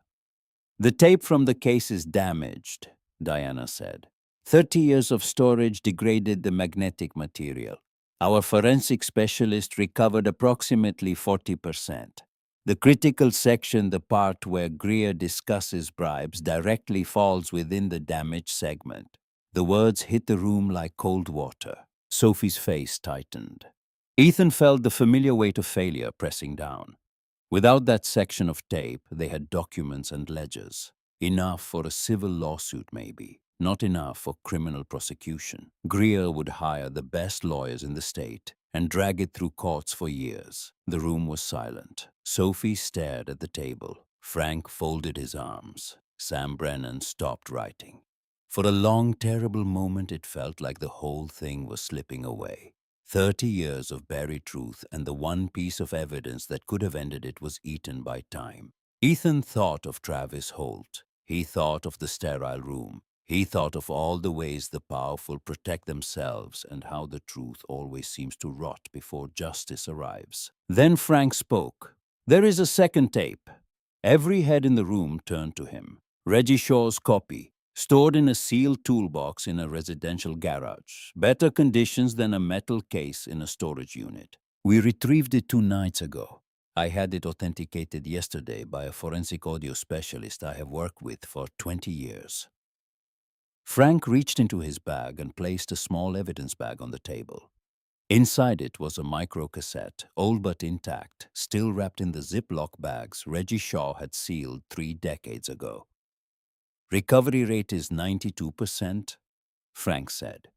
"The tape from the case is damaged," Diana said. 30 years of storage degraded the magnetic material. Our forensic specialist recovered approximately 40%. The critical section, the part where Greer discusses bribes, directly falls within the damaged segment. The words hit the room like cold water. Sophie's face tightened. Ethan felt the familiar weight of failure pressing down. Without that section of tape, they had documents and ledgers. Enough for a civil lawsuit, maybe. Not enough for criminal prosecution. Greer would hire the best lawyers in the state and drag it through courts for years. The room was silent. Sophie stared at the table. Frank folded his arms. Sam Brennan stopped writing. For a long, terrible moment, it felt like the whole thing was slipping away. 30 years of buried truth, and the one piece of evidence that could have ended it was eaten by time. Ethan thought of Travis Holt. He thought of the sterile room. He thought of all the ways the powerful protect themselves and how the truth always seems to rot before justice arrives. Then Frank spoke. "There is a second tape." Every head in the room turned to him. Reggie Shaw's copy, stored in a sealed toolbox in a residential garage. Better conditions than a metal case in a storage unit. "We retrieved it 2 nights ago. I had it authenticated yesterday by a forensic audio specialist I have worked with for 20 years. Frank reached into his bag and placed a small evidence bag on the table. Inside it was a microcassette, old but intact, still wrapped in the Ziploc bags Reggie Shaw had sealed 3 decades ago. "Recovery rate is 92%, Frank said.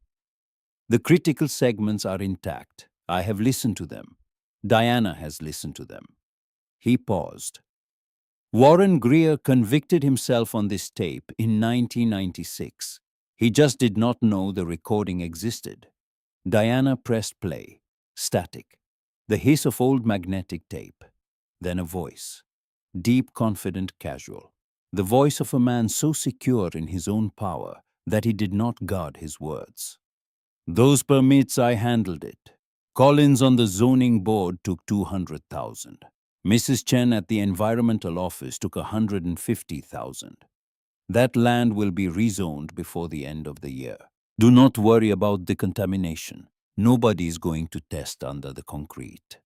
"The critical segments are intact. I have listened to them. Diana has listened to them." He paused. "Warren Greer convicted himself on this tape in 1996. He just did not know the recording existed." Diana pressed play. Static. The hiss of old magnetic tape. Then a voice. Deep, confident, casual. The voice of a man so secure in his own power that he did not guard his words. "Those permits, I handled it. Collins on the zoning board took 200,000. Mrs. Chen at the environmental office took 150,000. That land will be rezoned before the end of the year. Do not worry about decontamination. Nobody is going to test under the concrete."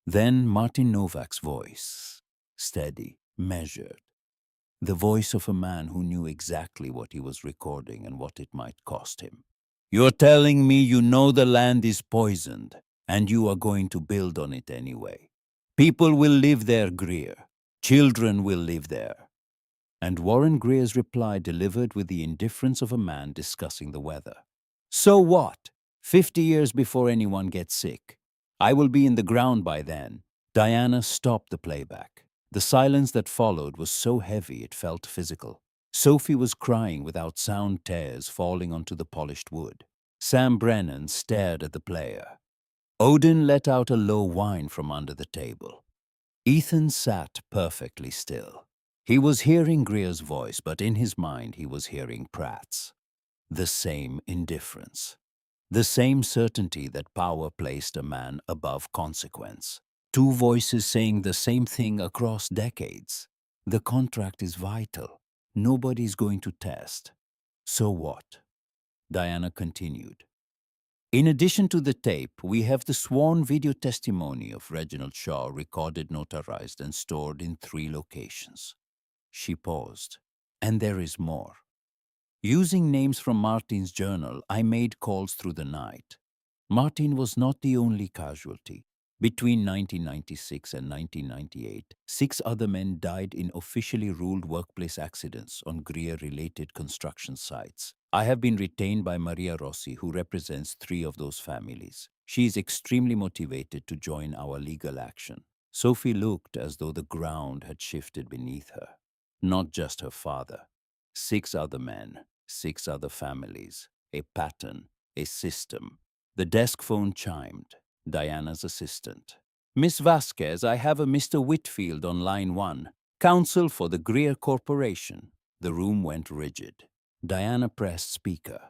Then Martin Novak's voice. Steady, measured. The voice of a man who knew exactly what he was recording and what it might cost him. "You're telling me you know the land is poisoned, and you are going to build on it anyway. People will live there, Greer. Children will live there." And Warren Greer's reply delivered with the indifference of a man discussing the weather. "So what? 50 years before anyone gets sick. I will be in the ground by then." Diana stopped the playback. The silence that followed was so heavy it felt physical. Sophie was crying without sound, tears falling onto the polished wood. Sam Brennan stared at the player. Odin let out a low whine from under the table. Ethan sat perfectly still. He was hearing Greer's voice, but in his mind he was hearing Pratt's. The same indifference. The same certainty that power placed a man above consequence. 2 voices saying the same thing across decades. The contract is vital. Nobody's going to test. So what? Diana continued. "In addition to the tape, we have the sworn video testimony of Reginald Shaw, recorded, notarized, and stored in 3 locations." She paused. "And there is more. Using names from Martin's journal, I made calls through the night. Martin was not the only casualty. Between 1996 and 1998, 6 other men died in officially ruled workplace accidents on Greer-related construction sites. I have been retained by Maria Rossi, who represents 3 of those families. She is extremely motivated to join our legal action." Sophie looked as though the ground had shifted beneath her. Not just her father. 6 other men, 6 other families. A pattern, a system. The desk phone chimed. Diana's assistant. Miss Vasquez, I have a Mr. Whitfield on line 1. Counsel for the Greer Corporation. The room went rigid. Diana pressed speaker.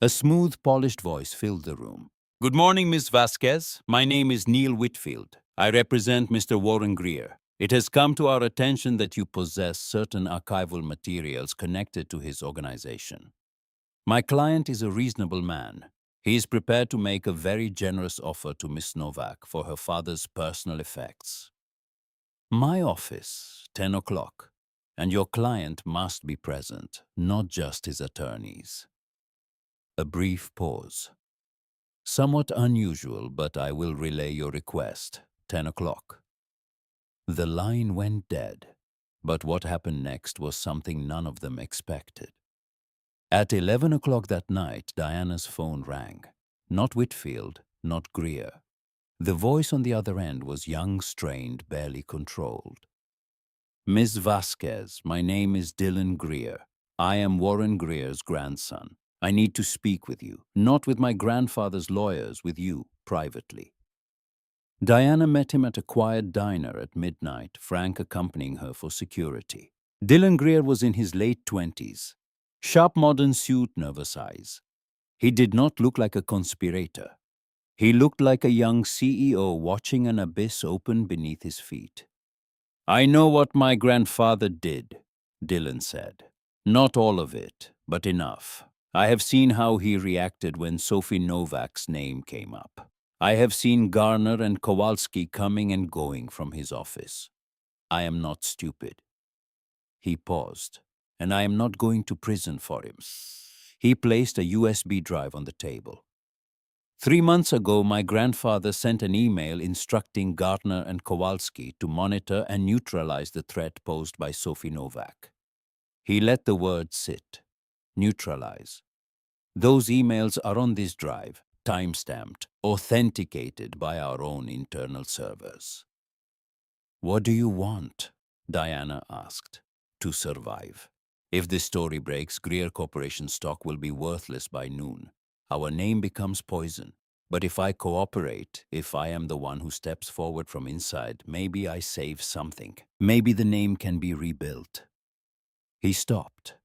A smooth, polished voice filled the room. Good morning, Miss Vasquez. My name is Neil Whitfield. I represent Mr. Warren Greer. It has come to our attention that you possess certain archival materials connected to his organization. My client is a reasonable man. He is prepared to make a very generous offer to Miss Novak for her father's personal effects. My office, 10 o'clock, and your client must be present, not just his attorneys. A brief pause. Somewhat unusual, but I will relay your request. 10 o'clock. The line went dead, but what happened next was something none of them expected. At 11 o'clock that night, Diana's phone rang. Not Whitfield, not Greer. The voice on the other end was young, strained, barely controlled. Miss Vasquez, my name is Dylan Greer. I am Warren Greer's grandson. I need to speak with you, not with my grandfather's lawyers, with you, privately. Diana met him at a quiet diner at midnight, Frank accompanying her for security. Dylan Greer was in his late 20s. Sharp modern suit, nervous eyes. He did not look like a conspirator. He looked like a young CEO watching an abyss open beneath his feet. I know what my grandfather did, Dylan said. Not all of it, but enough. I have seen how he reacted when Sophie Novak's name came up. I have seen Garner and Kowalski coming and going from his office. I am not stupid. He paused. And I am not going to prison for him. He placed a USB drive on the table. 3 months ago, my grandfather sent an email instructing Gardner and Kowalski to monitor and neutralize the threat posed by Sophie Novak. He let the word sit. Neutralize. Those emails are on this drive, time-stamped, authenticated by our own internal servers. What do you want? Diana asked. To survive. If this story breaks, Greer Corporation stock will be worthless by noon. Our name becomes poison. But if I cooperate, if I am the one who steps forward from inside, maybe I save something. Maybe the name can be rebuilt. He stopped.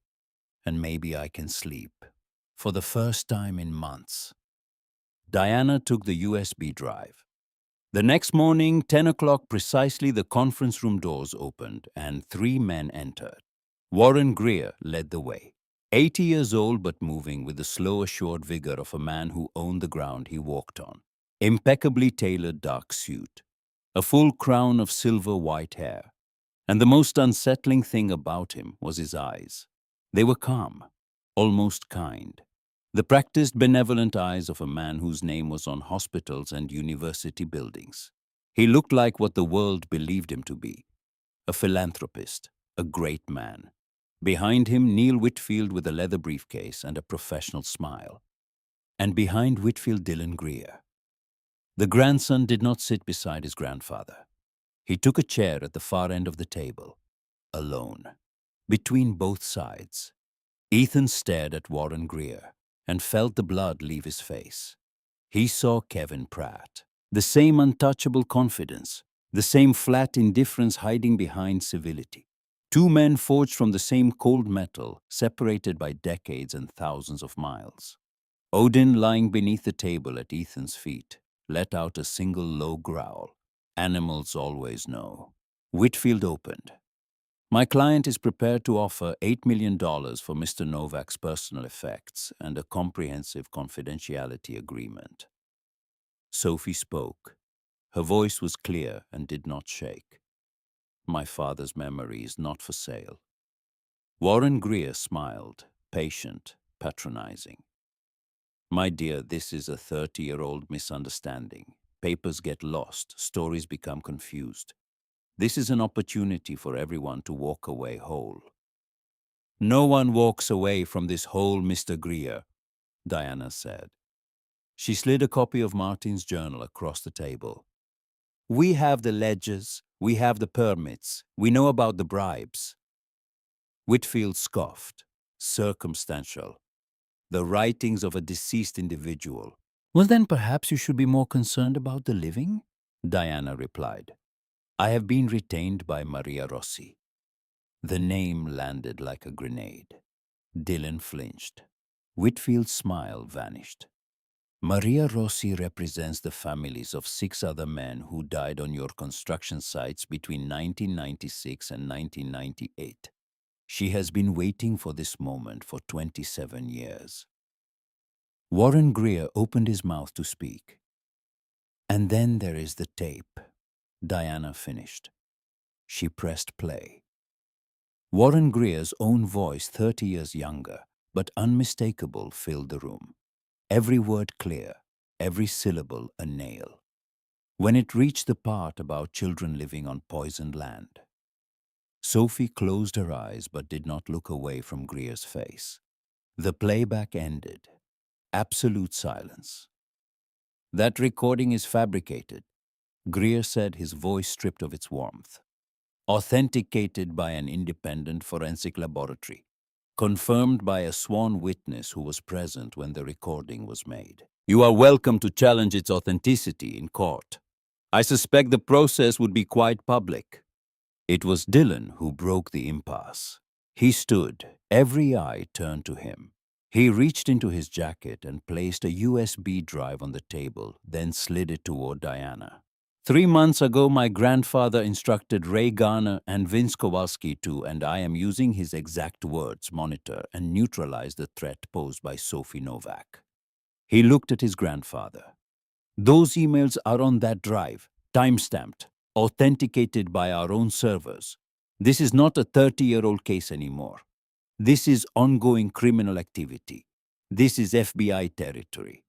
And maybe I can sleep. For the first time in months. Diana took the USB drive. The next morning, 10 o'clock precisely, the conference room doors opened and 3 men entered. Warren Greer led the way. 80 years old but moving with the slow, assured vigor of a man who owned the ground he walked on. Impeccably tailored dark suit. A full crown of silver white hair. And the most unsettling thing about him was his eyes. They were calm, almost kind. The practiced, benevolent eyes of a man whose name was on hospitals and university buildings. He looked like what the world believed him to be. A philanthropist, a great man. Behind him, Neil Whitfield with a leather briefcase and a professional smile. And behind Whitfield, Dylan Greer. The grandson did not sit beside his grandfather. He took a chair at the far end of the table, alone. Between both sides, Ethan stared at Warren Greer and felt the blood leave his face. He saw Kevin Pratt, the same untouchable confidence, the same flat indifference hiding behind civility. 2 men forged from the same cold metal, separated by decades and thousands of miles. Odin, lying beneath the table at Ethan's feet, let out a single low growl. Animals always know. Whitfield opened. My client is prepared to offer $8 million for Mr. Novak's personal effects and a comprehensive confidentiality agreement. Sophie spoke. Her voice was clear and did not shake. My father's memory is not for sale. Warren Greer smiled, patient, patronizing. My dear, this is a 30-year-old misunderstanding. Papers get lost, stories become confused. This is an opportunity for everyone to walk away whole. No one walks away from this whole, Mr. Greer, Diana said. She slid a copy of Martin's journal across the table. We have the ledgers, we have the permits, we know about the bribes. Whitfield scoffed. Circumstantial. the writings of a deceased individual. Well, then perhaps you should be more concerned about the living? Diana replied. I have been retained by Maria Rossi. The name landed like a grenade. Dylan flinched. Whitfield's smile vanished. Maria Rossi represents the families of 6 other men who died on your construction sites between 1996 and 1998. She has been waiting for this moment for 27 years. Warren Greer opened his mouth to speak. And then there is the tape. Diana finished. She pressed play. Warren Greer's own voice, 30 years younger, but unmistakable, filled the room. Every word clear, every syllable a nail. When it reached the part about children living on poisoned land, Sophie closed her eyes but did not look away from Greer's face. The playback ended. Absolute silence. That recording is fabricated, Greer said, his voice stripped of its warmth. Authenticated by an independent forensic laboratory. Confirmed by a sworn witness who was present when the recording was made. You are welcome to challenge its authenticity in court. I suspect the process would be quite public. It was Dylan who broke the impasse. He stood, every eye turned to him. He reached into his jacket and placed a USB drive on the table, then slid it toward Diana. 3 months ago, my grandfather instructed Ray Garner and Vince Kowalski to, and I am using his exact words, monitor and neutralize the threat posed by Sophie Novak. He looked at his grandfather. Those emails are on that drive, time-stamped, authenticated by our own servers. This is not a 30-year-old case anymore. This is ongoing criminal activity. This is FBI territory.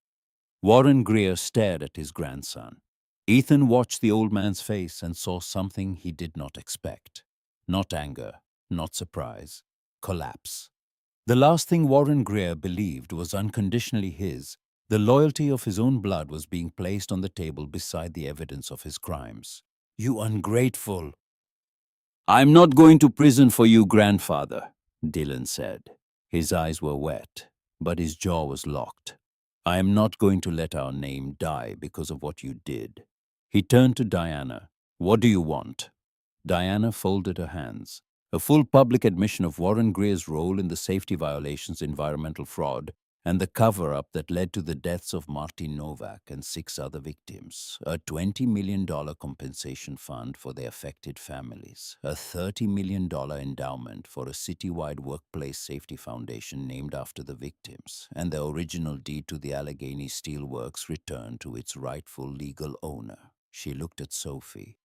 Warren Greer stared at his grandson. Ethan watched the old man's face and saw something he did not expect. Not anger, not surprise, collapse. The last thing Warren Greer believed was unconditionally his. The loyalty of his own blood was being placed on the table beside the evidence of his crimes. You ungrateful! I'm not going to prison for you, grandfather, Dylan said. His eyes were wet, but his jaw was locked. I am not going to let our name die because of what you did. He turned to Diana. What do you want? Diana folded her hands. A full public admission of Warren Greer's role in the safety violations, environmental fraud, and the cover-up that led to the deaths of Martin Novak and 6 other victims, a $20 million compensation fund for the affected families, a $30 million endowment for a citywide workplace safety foundation named after the victims, and the original deed to the Allegheny Steelworks returned to its rightful legal owner. She looked at Sophie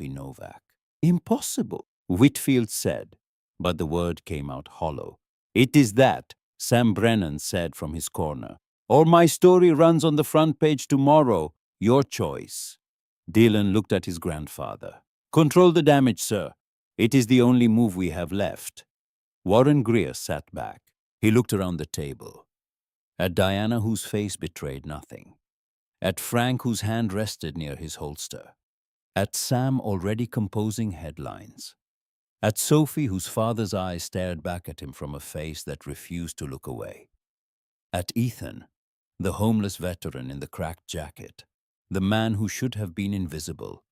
Novak. Impossible, Whitfield said, but the word came out hollow. It is that, Sam Brennan said from his corner. Or my story runs on the front page tomorrow. Your choice. Dylan looked at his grandfather. Control the damage, sir. It is the only move we have left. Warren Greer sat back. He looked around the table. At Diana, whose face betrayed nothing. At Frank, whose hand rested near his holster. At Sam, already composing headlines. At Sophie, whose father's eyes stared back at him from a face that refused to look away. At Ethan, the homeless veteran in the cracked jacket, the man who should have been invisible,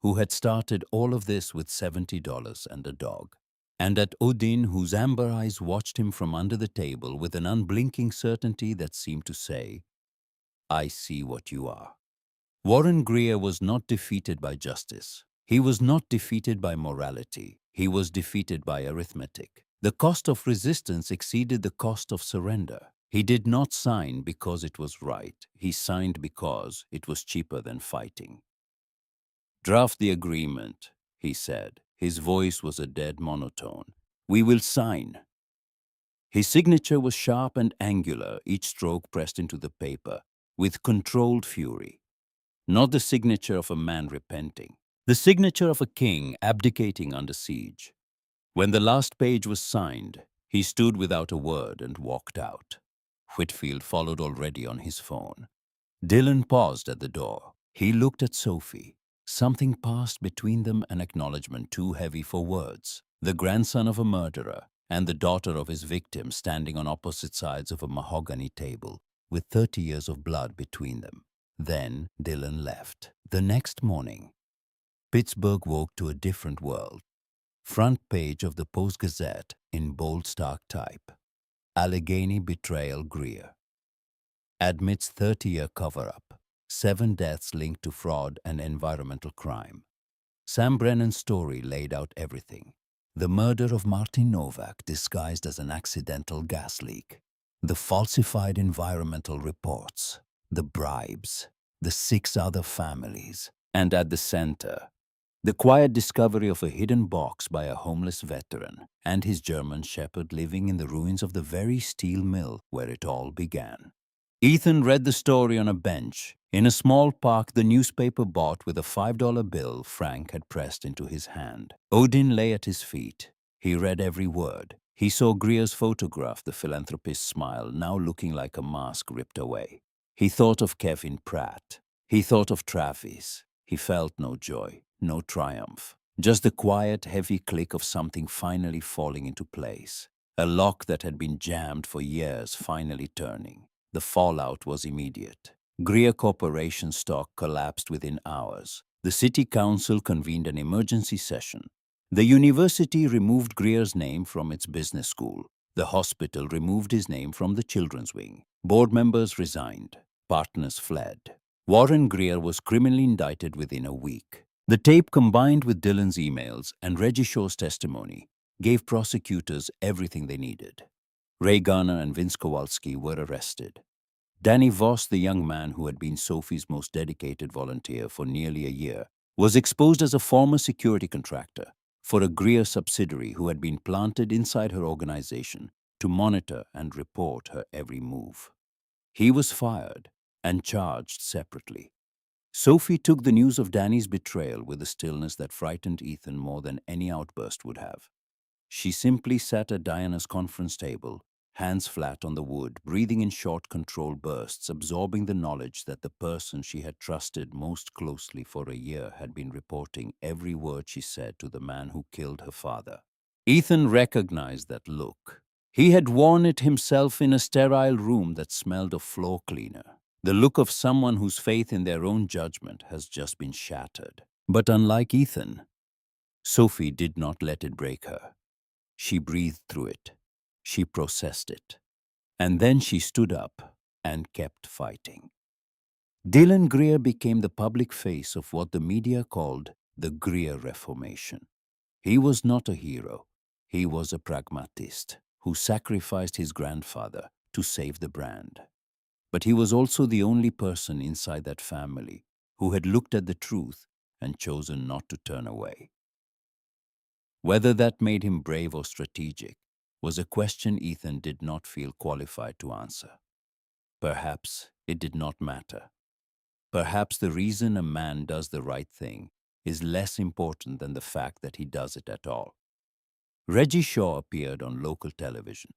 who had started all of this with $70 and a dog. And at Odin, whose amber eyes watched him from under the table with an unblinking certainty that seemed to say, I see what you are. Warren Greer was not defeated by justice. He was not defeated by morality. He was defeated by arithmetic. The cost of resistance exceeded the cost of surrender. He did not sign because it was right. He signed because it was cheaper than fighting. Draft the agreement, he said. His voice was a dead monotone. We will sign. His signature was sharp and angular, each stroke pressed into the paper, with controlled fury. Not the signature of a man repenting. The signature of a king abdicating under siege. When the last page was signed, he stood without a word and walked out. Whitfield followed already on his phone. Dylan paused at the door. He looked at Sophie. Something passed between them, an acknowledgement too heavy for words. The grandson of a murderer and the daughter of his victim standing on opposite sides of a mahogany table with 30 years of blood between them. Then Dylan left. The next morning, Pittsburgh woke to a different world. Front page of the Post-Gazette in bold stark type. Allegheny betrayal Greer. Admits 30-year cover-up. 7 deaths linked to fraud and environmental crime. Sam Brennan's story laid out everything. The murder of Martin Novak disguised as an accidental gas leak. The falsified environmental reports. The bribes. The 6 other families. And at the center, the quiet discovery of a hidden box by a homeless veteran and his German shepherd living in the ruins of the very steel mill where it all began. Ethan read the story on a bench in a small park the newspaper bought with a $5 bill Frank had pressed into his hand. Odin lay at his feet. He read every word. He saw Greer's photograph, the philanthropist's smile, now looking like a mask ripped away. He thought of Kevin Pratt. He thought of Travis. He felt no joy, no triumph. Just the quiet, heavy click of something finally falling into place. A lock that had been jammed for years finally turning. The fallout was immediate. Greer Corporation stock collapsed within hours. The city council convened an emergency session. The university removed Greer's name from its business school. The hospital removed his name from the children's wing. Board members resigned. Partners fled. Warren Greer was criminally indicted within a week. The tape, combined with Dylan's emails and Reggie Shaw's testimony, gave prosecutors everything they needed. Ray Garner and Vince Kowalski were arrested. Danny Voss, the young man who had been Sophie's most dedicated volunteer for nearly a year, was exposed as a former security contractor for a Greer subsidiary who had been planted inside her organization to monitor and report her every move. He was fired and charged separately. Sophie took the news of Danny's betrayal with a stillness that frightened Ethan more than any outburst would have. She simply sat at Diana's conference table, hands flat on the wood, breathing in short, controlled bursts, absorbing the knowledge that the person she had trusted most closely for a year had been reporting every word she said to the man who killed her father. Ethan recognized that look. He had worn it himself in a sterile room that smelled of floor cleaner. The look of someone whose faith in their own judgment has just been shattered. But unlike Ethan, Sophie did not let it break her. She breathed through it. She processed it. And then she stood up and kept fighting. Dylan Greer became the public face of what the media called the Greer Reformation. He was not a hero. He was a pragmatist who sacrificed his grandfather to save the brand. But he was also the only person inside that family who had looked at the truth and chosen not to turn away. Whether that made him brave or strategic was a question Ethan did not feel qualified to answer. Perhaps it did not matter. Perhaps the reason a man does the right thing is less important than the fact that he does it at all. Reggie Shaw appeared on local television.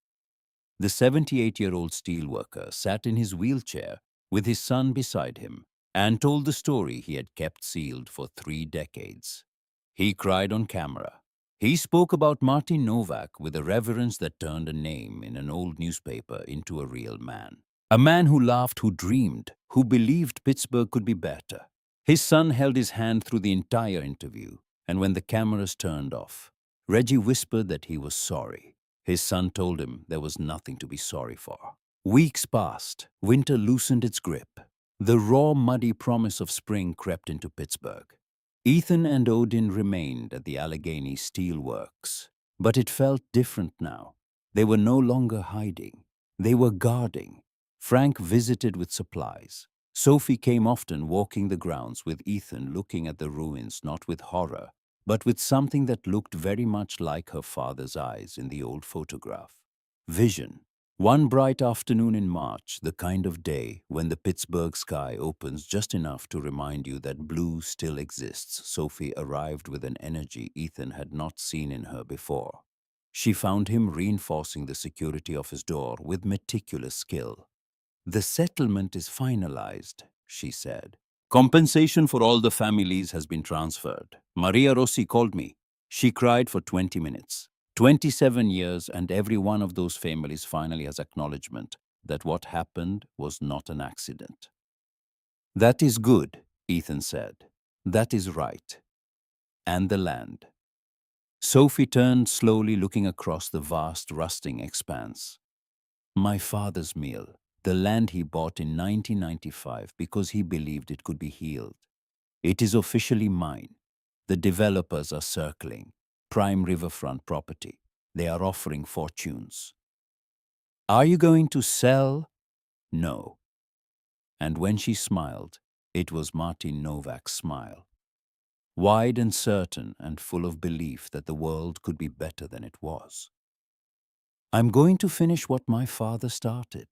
The 78-year-old steelworker sat in his wheelchair with his son beside him and told the story he had kept sealed for 3 decades. He cried on camera. He spoke about Martin Novak with a reverence that turned a name in an old newspaper into a real man. A man who laughed, who dreamed, who believed Pittsburgh could be better. His son held his hand through the entire interview, and when the cameras turned off, Reggie whispered that he was sorry. His son told him there was nothing to be sorry for. Weeks passed. Winter loosened its grip. The raw, muddy promise of spring crept into Pittsburgh. Ethan and Odin remained at the Allegheny Steel Works, but it felt different now. They were no longer hiding. They were guarding. Frank visited with supplies. Sophie came often, walking the grounds with Ethan, looking at the ruins not with horror, but with something that looked very much like her father's eyes in the old photograph. Vision. One bright afternoon in March, the kind of day when the Pittsburgh sky opens just enough to remind you that blue still exists, Sophie arrived with an energy Ethan had not seen in her before. She found him reinforcing the security of his door with meticulous skill. "The settlement is finalized," she said. "Compensation for all the families has been transferred. Maria Rossi called me. She cried for 20 minutes. 27 years, and every one of those families finally has acknowledgement that what happened was not an accident. That is good, Ethan said. That is right. And the land. Sophie turned slowly, looking across the vast, rusting expanse. My father's mill, the land he bought in 1995 because he believed it could be healed. It is officially mine. The developers are circling. Prime riverfront property. They are offering fortunes. Are you going to sell? No. And when she smiled, it was Martin Novak's smile. Wide and certain and full of belief that the world could be better than it was. I'm going to finish what my father started.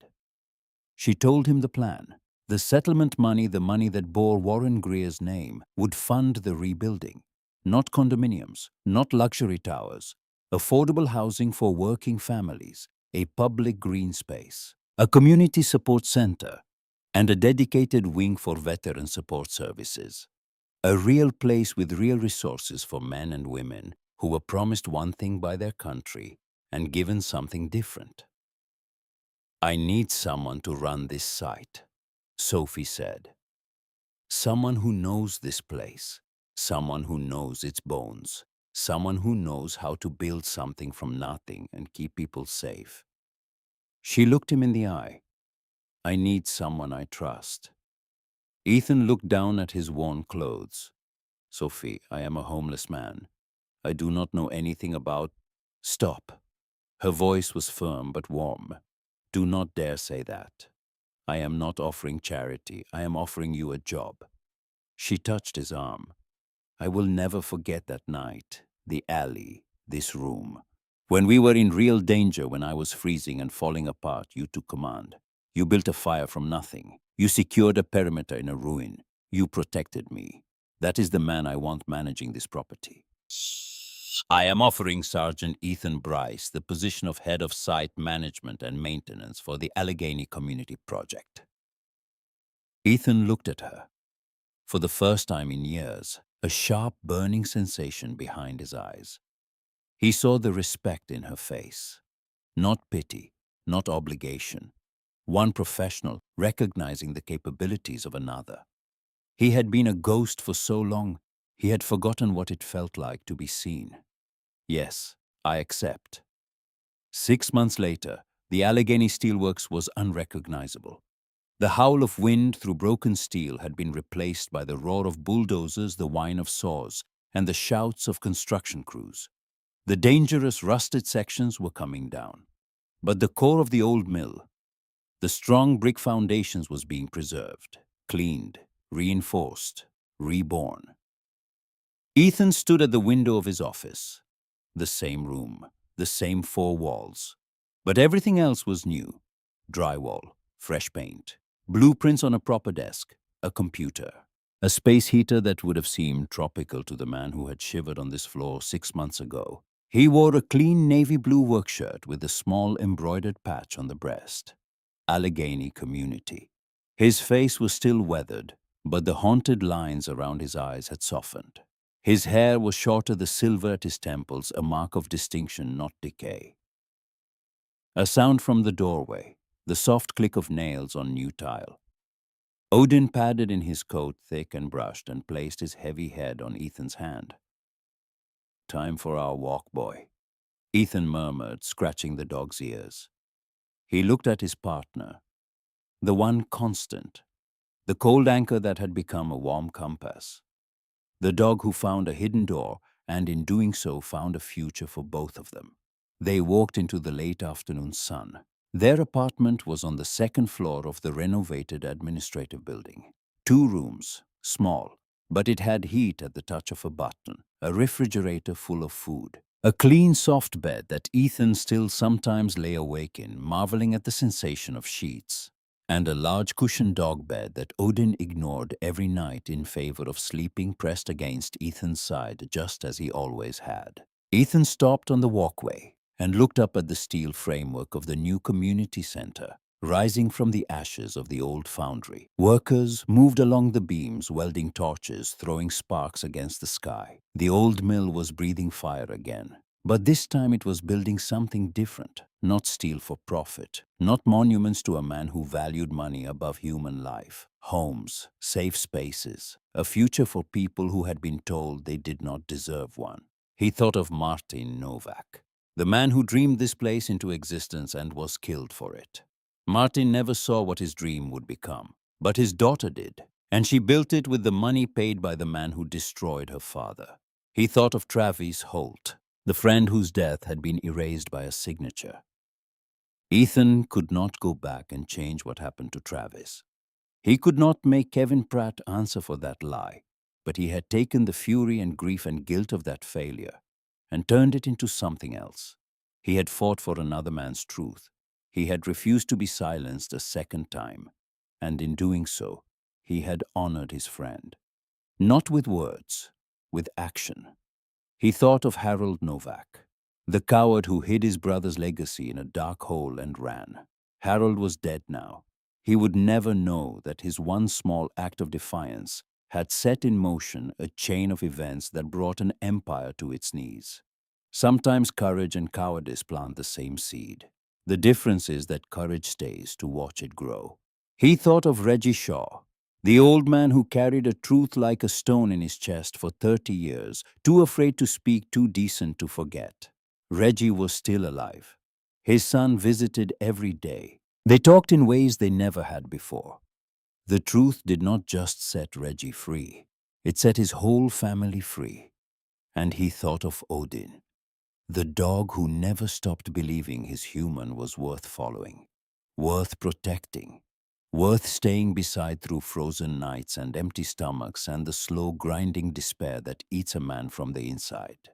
She told him the plan. The settlement money, the money that bore Warren Greer's name, would fund the rebuilding. Not condominiums, not luxury towers, affordable housing for working families, a public green space, a community support center, and a dedicated wing for veteran support services. A real place with real resources for men and women who were promised one thing by their country and given something different. I need someone to run this site, Sophie said. Someone who knows this place, someone who knows its bones, someone who knows how to build something from nothing and keep people safe. She looked him in the eye. I need someone I trust. Ethan looked down at his worn clothes. Sophie, I am a homeless man. I do not know anything about... Stop. Her voice was firm but warm. Do not dare say that. I am not offering charity. I am offering you a job. She touched his arm. I will never forget that night, the alley, this room. When we were in real danger, when I was freezing and falling apart, you took command. You built a fire from nothing. You secured a perimeter in a ruin. You protected me. That is the man I want managing this property. I am offering Sergeant Ethan Bryce the position of head of site management and maintenance for the Allegheny Community Project. Ethan looked at her. For the first time in years, a sharp, burning sensation behind his eyes. He saw the respect in her face. Not pity, not obligation. One professional recognizing the capabilities of another. He had been a ghost for so long, he had forgotten what it felt like to be seen. Yes, I accept. 6 months later, the Allegheny Steelworks was unrecognizable. The howl of wind through broken steel had been replaced by the roar of bulldozers, the whine of saws, and the shouts of construction crews. The dangerous rusted sections were coming down. But the core of the old mill, the strong brick foundations, was being preserved, cleaned, reinforced, reborn. Ethan stood at the window of his office. The same room, the same four walls. But everything else was new. Drywall, fresh paint, blueprints on a proper desk, a computer, a space heater that would have seemed tropical to the man who had shivered on this floor 6 months ago. He wore a clean navy blue work shirt with a small embroidered patch on the breast. Allegheny Community. His face was still weathered, but the haunted lines around his eyes had softened. His hair was shorter, the silver at his temples, a mark of distinction, not decay. A sound from the doorway, the soft click of nails on new tile. Odin padded in his coat, thick and brushed, and placed his heavy head on Ethan's hand. Time for our walk, boy, Ethan murmured, scratching the dog's ears. He looked at his partner, the one constant, the cold anchor that had become a warm compass. The dog who found a hidden door and in doing so found a future for both of them. They walked into the late afternoon sun. Their apartment was on the second floor of the renovated administrative building. 2 rooms, small, but it had heat at the touch of a button, a refrigerator full of food, a clean soft bed that Ethan still sometimes lay awake in, marveling at the sensation of sheets, and a large cushioned dog bed that Odin ignored every night in favor of sleeping pressed against Ethan's side, just as he always had. Ethan stopped on the walkway and looked up at the steel framework of the new community center, rising from the ashes of the old foundry. Workers moved along the beams, welding torches, throwing sparks against the sky. The old mill was breathing fire again. But this time it was building something different, not steal for profit, not monuments to a man who valued money above human life, homes, safe spaces, a future for people who had been told they did not deserve one. He thought of Martin Novak, the man who dreamed this place into existence and was killed for it. Martin never saw what his dream would become, but his daughter did, and she built it with the money paid by the man who destroyed her father. He thought of Travis Holt, the friend whose death had been erased by a signature. Ethan could not go back and change what happened to Travis. He could not make Kevin Pratt answer for that lie, but he had taken the fury and grief and guilt of that failure and turned it into something else. He had fought for another man's truth. He had refused to be silenced a second time, and in doing so, he had honored his friend. Not with words, with action. He thought of Harold Novak, the coward who hid his brother's legacy in a dark hole and ran. Harold was dead now. He would never know that his one small act of defiance had set in motion a chain of events that brought an empire to its knees. Sometimes courage and cowardice plant the same seed. The difference is that courage stays to watch it grow. He thought of Reggie Shaw, the old man who carried a truth like a stone in his chest for 30 years, too afraid to speak, too decent to forget. Reggie was still alive. His son visited every day. They talked in ways they never had before. The truth did not just set Reggie free, it set his whole family free. And he thought of Odin, the dog who never stopped believing his human was worth following, worth protecting, worth staying beside through frozen nights and empty stomachs and the slow grinding despair that eats a man from the inside.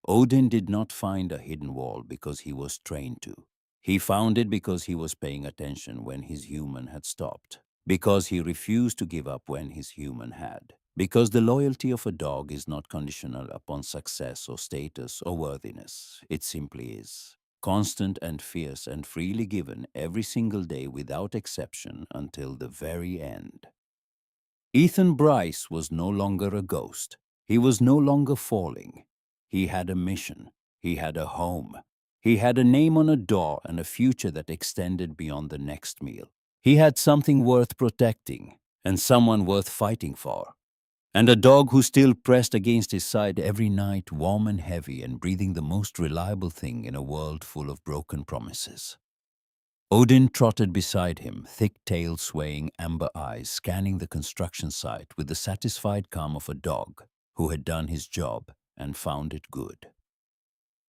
Odin did not find a hidden wall because he was trained to. He found it because he was paying attention when his human had stopped, because he refused to give up when his human had, because the loyalty of a dog is not conditional upon success or status or worthiness. It simply is. Constant and fierce and freely given every single day without exception until the very end. Ethan Bryce was no longer a ghost. He was no longer falling. He had a mission. He had a home. He had a name on a door and a future that extended beyond the next meal. He had something worth protecting and someone worth fighting for. And a dog who still pressed against his side every night, warm and heavy and breathing the most reliable thing in a world full of broken promises. Odin trotted beside him, thick tail swaying, amber eyes scanning the construction site with the satisfied calm of a dog who had done his job and found it good.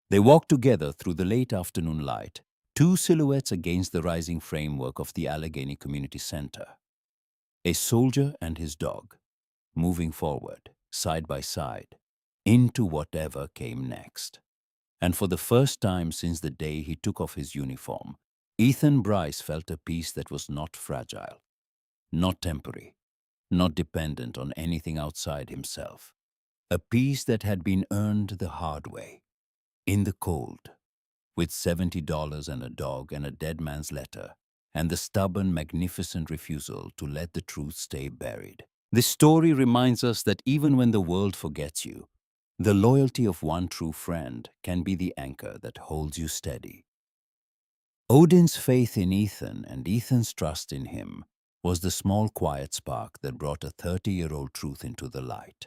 They walked together through the late afternoon light, two silhouettes against the rising framework of the Allegheny Community Center. A soldier and his dog, moving forward, side by side, into whatever came next. And for the first time since the day he took off his uniform, Ethan Bryce felt a peace that was not fragile, not temporary, not dependent on anything outside himself. A peace that had been earned the hard way, in the cold, with $70 and a dog and a dead man's letter, and the stubborn, magnificent refusal to let the truth stay buried. This story reminds us that even when the world forgets you, the loyalty of one true friend can be the anchor that holds you steady. Odin's faith in Ethan and Ethan's trust in him was the small quiet spark that brought a 30-year-old truth into the light.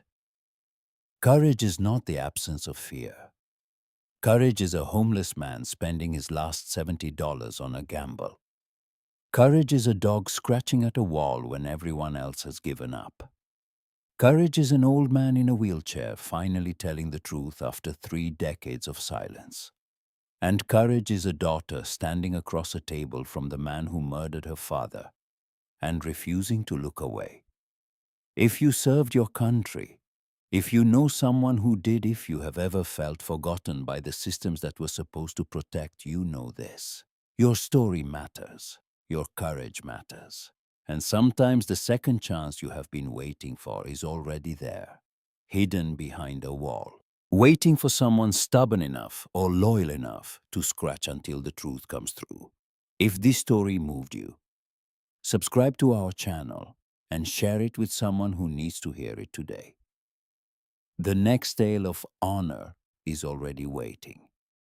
Courage is not the absence of fear. Courage is a homeless man spending his last $70 on a gamble. Courage is a dog scratching at a wall when everyone else has given up. Courage is an old man in a wheelchair finally telling the truth after 3 decades of silence. And courage is a daughter standing across a table from the man who murdered her father and refusing to look away. If you served your country, if you know someone who did, if you have ever felt forgotten by the systems that were supposed to protect, you know this. Your story matters. Your courage matters. And sometimes the second chance you have been waiting for is already there, hidden behind a wall, waiting for someone stubborn enough or loyal enough to scratch until the truth comes through. If this story moved you, subscribe to our channel and share it with someone who needs to hear it today. The next tale of honor is already waiting.